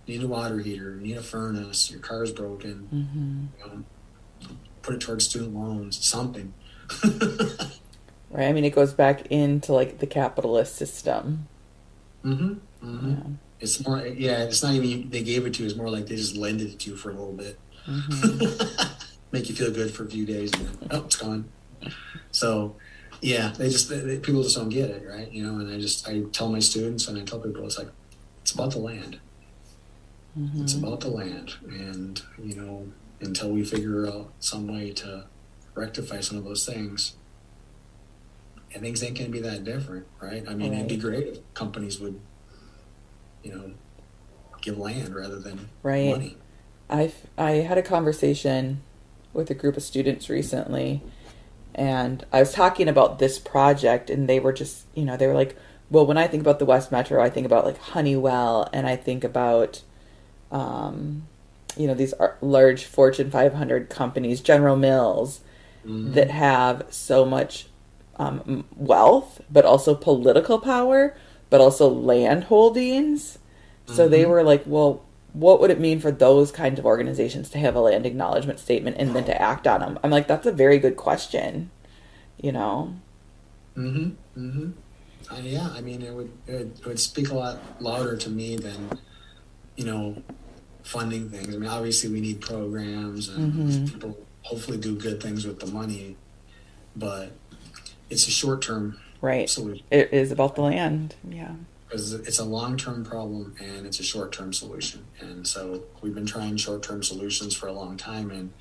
need a water heater, you need a furnace, your car's broken. You know, put it towards student loans, something. Right. I mean, it goes back into like the capitalist system. Yeah. It's more, it's not even they gave it to you. It's more like they just lended it to you for a little bit. Make you feel good for a few days, and then, oh, it's gone. So, yeah, people just don't get it, right? You know, and I tell my students, and I tell people, it's like, it's about the land. It's about the land. And, you know, until we figure out some way to rectify some of those things, and things ain't going to be that different, right? I mean, it'd be great if companies would, you know, give land rather than money. I had a conversation with a group of students recently, and I was talking about this project, and they were just, you know, they were like, well, when I think about the West Metro, I think about like Honeywell, and I think about, you know, these large Fortune 500 companies, General Mills, that have so much wealth, but also political power, but also land holdings. So they were like, well, what would it mean for those kinds of organizations to have a land acknowledgement statement and then to act on them? I'm like, that's a very good question, you know? Yeah, I mean, it would speak a lot louder to me than, you know, funding things. I mean, obviously we need programs, and people hopefully do good things with the money, but it's a short-term solution. It is about the land, because it's a long-term problem and it's a short-term solution. And so we've been trying short-term solutions for a long time, and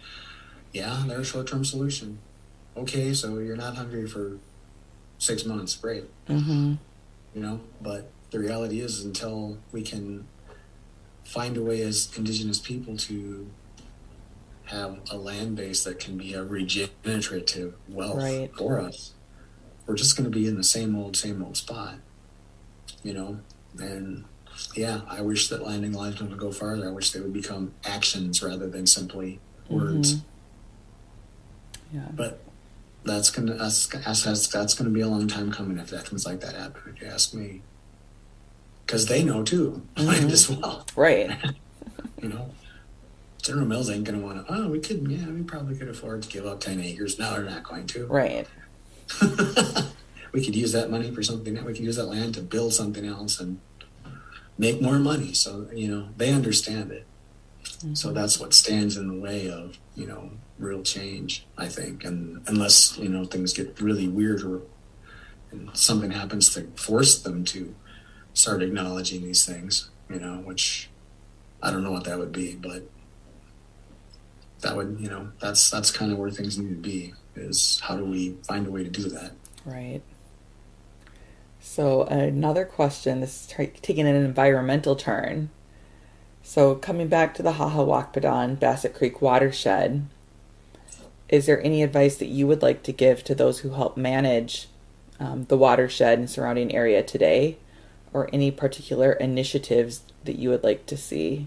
they're a short-term solution. Okay, so you're not hungry for 6 months, great. You know, but the reality is, until we can find a way as Indigenous people to have a land base that can be a regenerative wealth Right. for us, we're just going to be in the same old spot, you know? And yeah, I wish that landing lives would go farther. I wish they would become actions rather than simply words. Yeah. But that's gonna be a long time coming if things like that happen, if you ask me. Because they know too, land as well. Right. You know, General Mills ain't gonna want to. Oh, we probably could afford to give up 10 acres. No, they're not going to. Right. We could use that money for something. We could use that land to build something else and make more money. So, you know, they understand it. So that's what stands in the way of, you know, real change, I think. And unless, you know, things get really weird or and something happens to force them to start acknowledging these things, you know, which I don't know what that would be, but that would, you know, that's kind of where things need to be, is how do we find a way to do that? Right. So another question, this is taking an environmental turn. So coming back to the Wakpadan Bassett Creek watershed, is there any advice that you would like to give to those who help manage the watershed and surrounding area today, or any particular initiatives that you would like to see?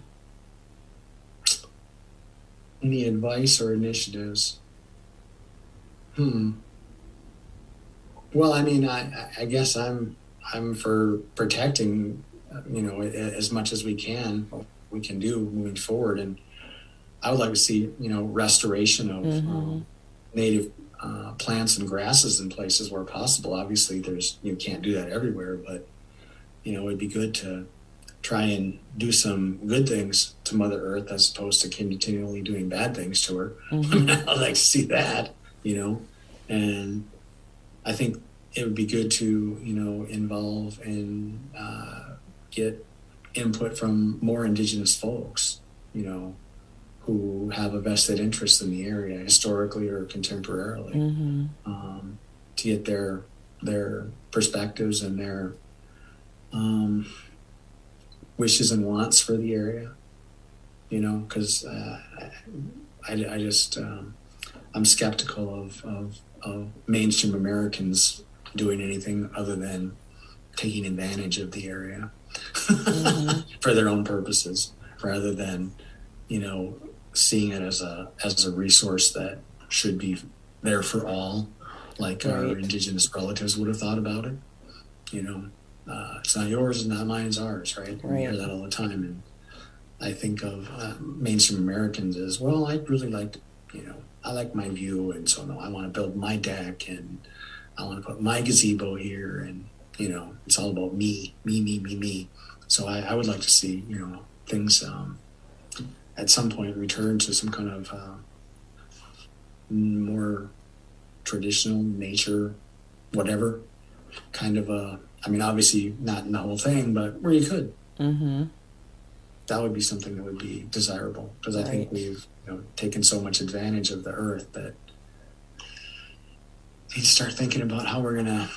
Any advice or initiatives? Well, I mean, I guess I'm for protecting, you know, as much as we can do moving forward. And I would like to see, you know, restoration of native plants and grasses in places where possible. Obviously, you can't do that everywhere, but, you know, it'd be good to try and do some good things to Mother Earth as opposed to continually doing bad things to her. I'd like to see that, you know, and I think it would be good to, you know, involve and get input from more Indigenous folks, you know, who have a vested interest in the area historically or contemporarily, to get their perspectives and their wishes and wants for the area, you know, because I just I'm skeptical of mainstream Americans doing anything other than taking advantage of the area for their own purposes, rather than, you know, seeing it as a resource that should be there for all, like our Indigenous relatives would have thought about it. You know, it's not yours, it's not mine, it's ours, right? We hear that all the time. And I think of mainstream Americans as, well, I'd really like to, you know, I like my view, and so no, I want to build my deck, and I want to put my gazebo here, and, you know, it's all about me. So I would like to see, you know, things at some point return to some kind of more traditional nature, whatever kind of I mean, obviously not in the whole thing, but where you could. That would be something that would be desirable, because I think we've, you know, taken so much advantage of the earth that we need to start thinking about how we're going to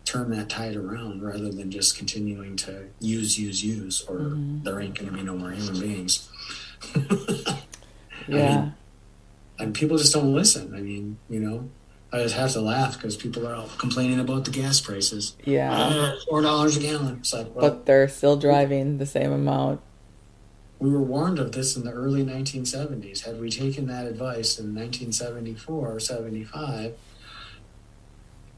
turn that tide around, rather than just continuing to use, or there ain't going to be no more human beings. I mean, people just don't listen. I mean, you know, I just have to laugh because people are all complaining about the gas prices. $4 a gallon. It's like, well, but they're still driving the same amount. We were warned of this in the early 1970s. Had we taken that advice in 1974 or 75,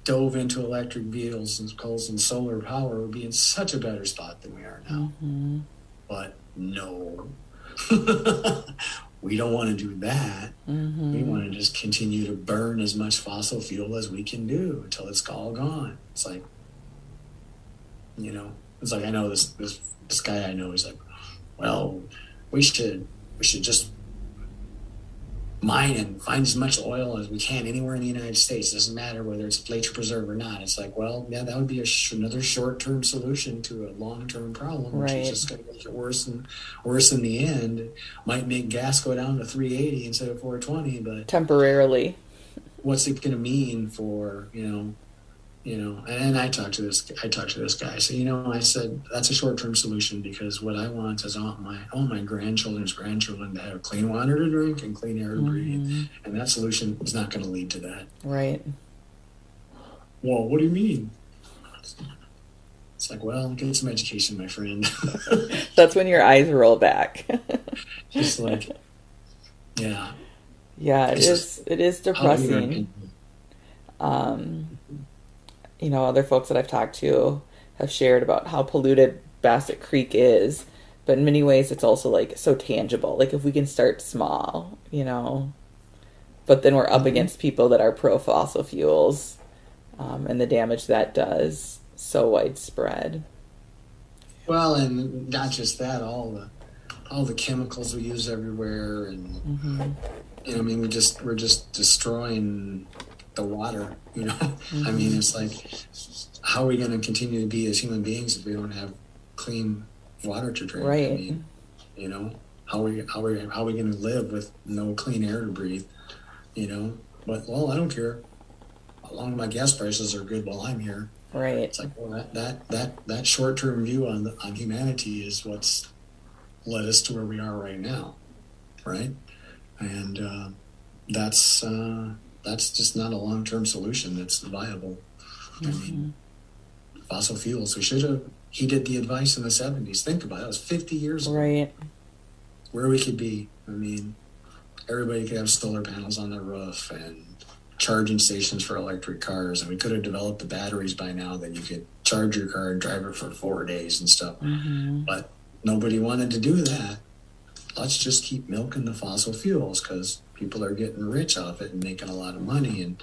dove into electric vehicles and solar power, would be in such a better spot than we are now. But no. We don't want to do that. We want to just continue to burn as much fossil fuel as we can do until it's all gone. It's like, you know, it's like, I know this guy I know, he's like, well, we should just mine and find as much oil as we can anywhere in the United States. It doesn't matter whether it's nature preserve or not. It's like, well, yeah, that would be another short-term solution to a long-term problem, which is just going to make it worse and worse in the end. It might make gas go down to 380 instead of 420, but temporarily, what's it going to mean for, you know, And I talked to this guy. So, I said, that's a short-term solution, because what I want is I want my grandchildren's grandchildren to have clean water to drink and clean air to breathe. And that solution is not going to lead to that. Right. Well, what do you mean? It's like, well, get some education, my friend. That's when your eyes roll back. Just like, yeah. Yeah, it is depressing. Other folks that I've talked to have shared about how polluted Bassett Creek is, but in many ways it's also like so tangible. Like if we can start small, but then we're up against people that are pro fossil fuels, and the damage that does so widespread. Well, and not just that, all the chemicals we use everywhere, and we're just destroying the water. I mean, it's like, how are we going to continue to be as human beings if we don't have clean water to drink? Right. I mean, how are we going to live with no clean air to breathe? But I don't care. How long my gas prices are good while I'm here. Right. It's like, well, that short-term view on humanity is what's led us to where we are right now, right? And that's just not a long-term solution that's viable. I mean, fossil fuels. We should have heeded the advice in the 70s. Think about it. It was 50 years ago. Right. Where we could be. I mean, everybody could have solar panels on their roof and charging stations for electric cars, and we could have developed the batteries by now that you could charge your car and drive it for 4 days and stuff. But nobody wanted to do that. Let's just keep milking the fossil fuels because people are getting rich off it and making a lot of money, and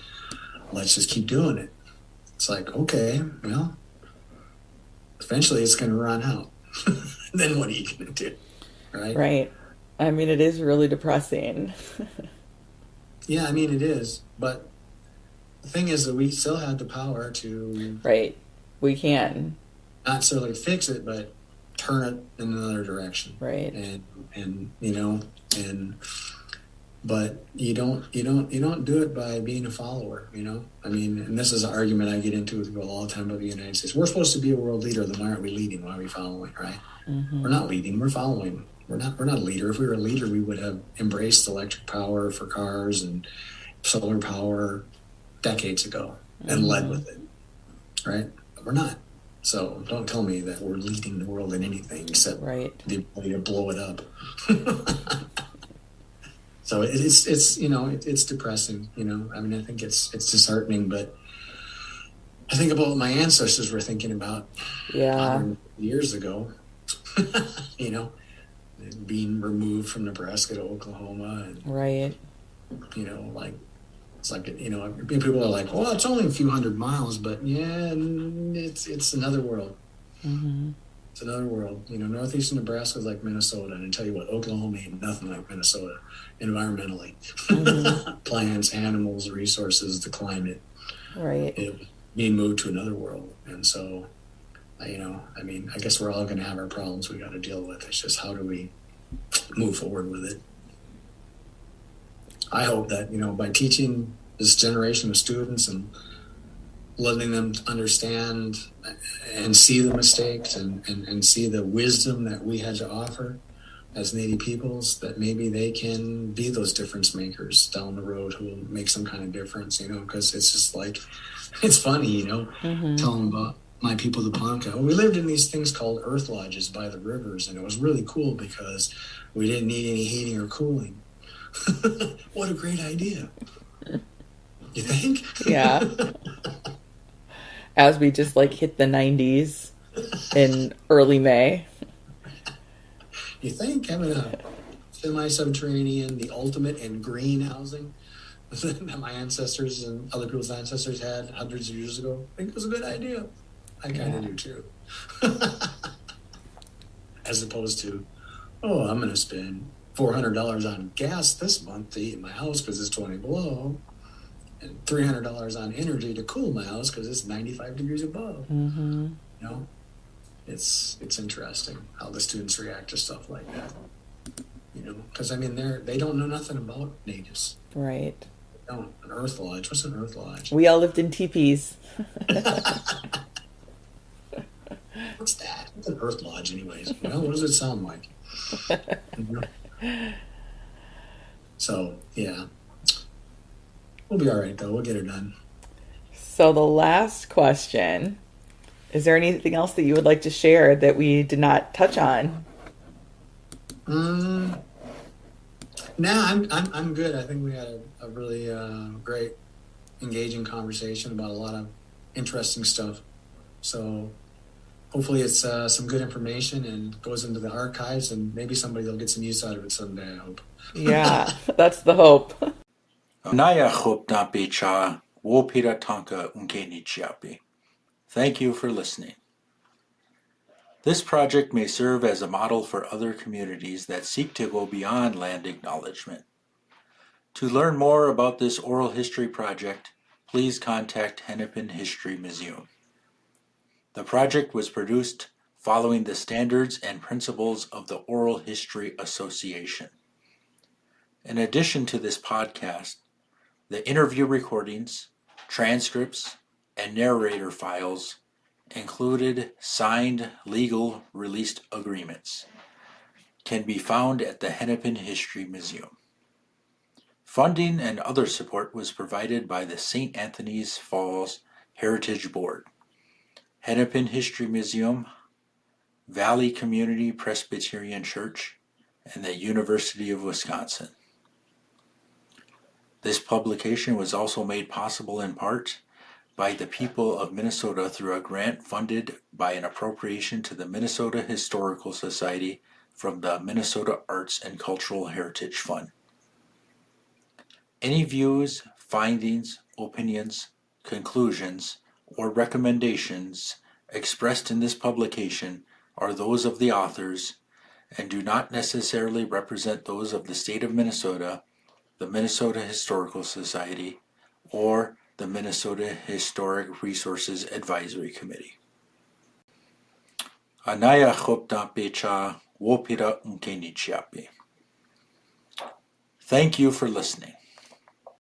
let's just keep doing it. It's like, okay, well, eventually it's going to run out. Then what are you going to do? Right? Right. I mean, it is really depressing. Yeah, I mean, it is. But the thing is that we still have the power to... Right. We can. Not necessarily fix it, but turn it in another direction. Right. But you don't do it by being a follower, I mean, and this is an argument I get into with people all the time about the United States. We're supposed to be a world leader, then why aren't we leading? Why are we following, right? We're not leading, we're following. We're not a leader. If we were a leader, we would have embraced electric power for cars and solar power decades ago and led with it, right? But we're not. So don't tell me that we're leading the world in anything except the ability to blow it up. So it's depressing, I mean, I think it's disheartening, but I think about what my ancestors were thinking about 100 years ago, being removed from Nebraska to Oklahoma, and it's like people are like, well, it's only a few hundred miles, but yeah, it's another world. It's another world. Northeastern Nebraska is like Minnesota, and I tell you what, Oklahoma ain't nothing like Minnesota environmentally. Plants, animals, resources, the climate. Right. Being moved to another world, and so I mean, I guess we're all going to have our problems we got to deal with. It's just how do we move forward with it? I hope that, by teaching this generation of students and letting them understand and see the mistakes and see the wisdom that we had to offer as Native peoples, that maybe they can be those difference makers down the road who will make some kind of difference, because it's just like, it's funny, telling them about my people, the Ponca. We lived in these things called earth lodges by the rivers, and it was really cool because we didn't need any heating or cooling. What a great idea. You think? Yeah. As we just hit the 90s in early May. You think having a semi-subterranean, the ultimate in green housing that my ancestors and other people's ancestors had hundreds of years ago, I think it was a good idea. I kind of do too. As opposed to, I'm going to spend $400 on gas this month to heat my house because it's 20 below, and $300 on energy to cool my house because it's 95 degrees above. It's interesting how the students react to stuff like that. Because I mean, they don't know nothing about natives. Right. Oh, an Earth Lodge. What's an Earth Lodge? We all lived in teepees. What's that? What's an Earth Lodge, anyways? Well, what does it sound like? So, yeah. We'll be all right, though. We'll get it done. So the last question, is there anything else that you would like to share that we did not touch on? No, I'm good. I think we had a really great, engaging conversation about a lot of interesting stuff. So hopefully it's some good information and goes into the archives, and maybe somebody will get some use out of it someday, I hope. Yeah, that's the hope. Thank you for listening. This project may serve as a model for other communities that seek to go beyond land acknowledgement. To learn more about this oral history project, please contact Hennepin History Museum. The project was produced following the standards and principles of the Oral History Association. In addition to this podcast, the interview recordings, transcripts, and narrator files included signed legal released agreements can be found at the Hennepin History Museum. Funding and other support was provided by the St. Anthony's Falls Heritage Board, Hennepin History Museum, Valley Community Presbyterian Church, and the University of Wisconsin. This publication was also made possible in part by the people of Minnesota through a grant funded by an appropriation to the Minnesota Historical Society from the Minnesota Arts and Cultural Heritage Fund. Any views, findings, opinions, conclusions, or recommendations expressed in this publication are those of the authors and do not necessarily represent those of the state of Minnesota, the Minnesota Historical Society, or the Minnesota Historic Resources Advisory Committee. Anaya chopta pecha wopira unkenichiapi. Thank you for listening.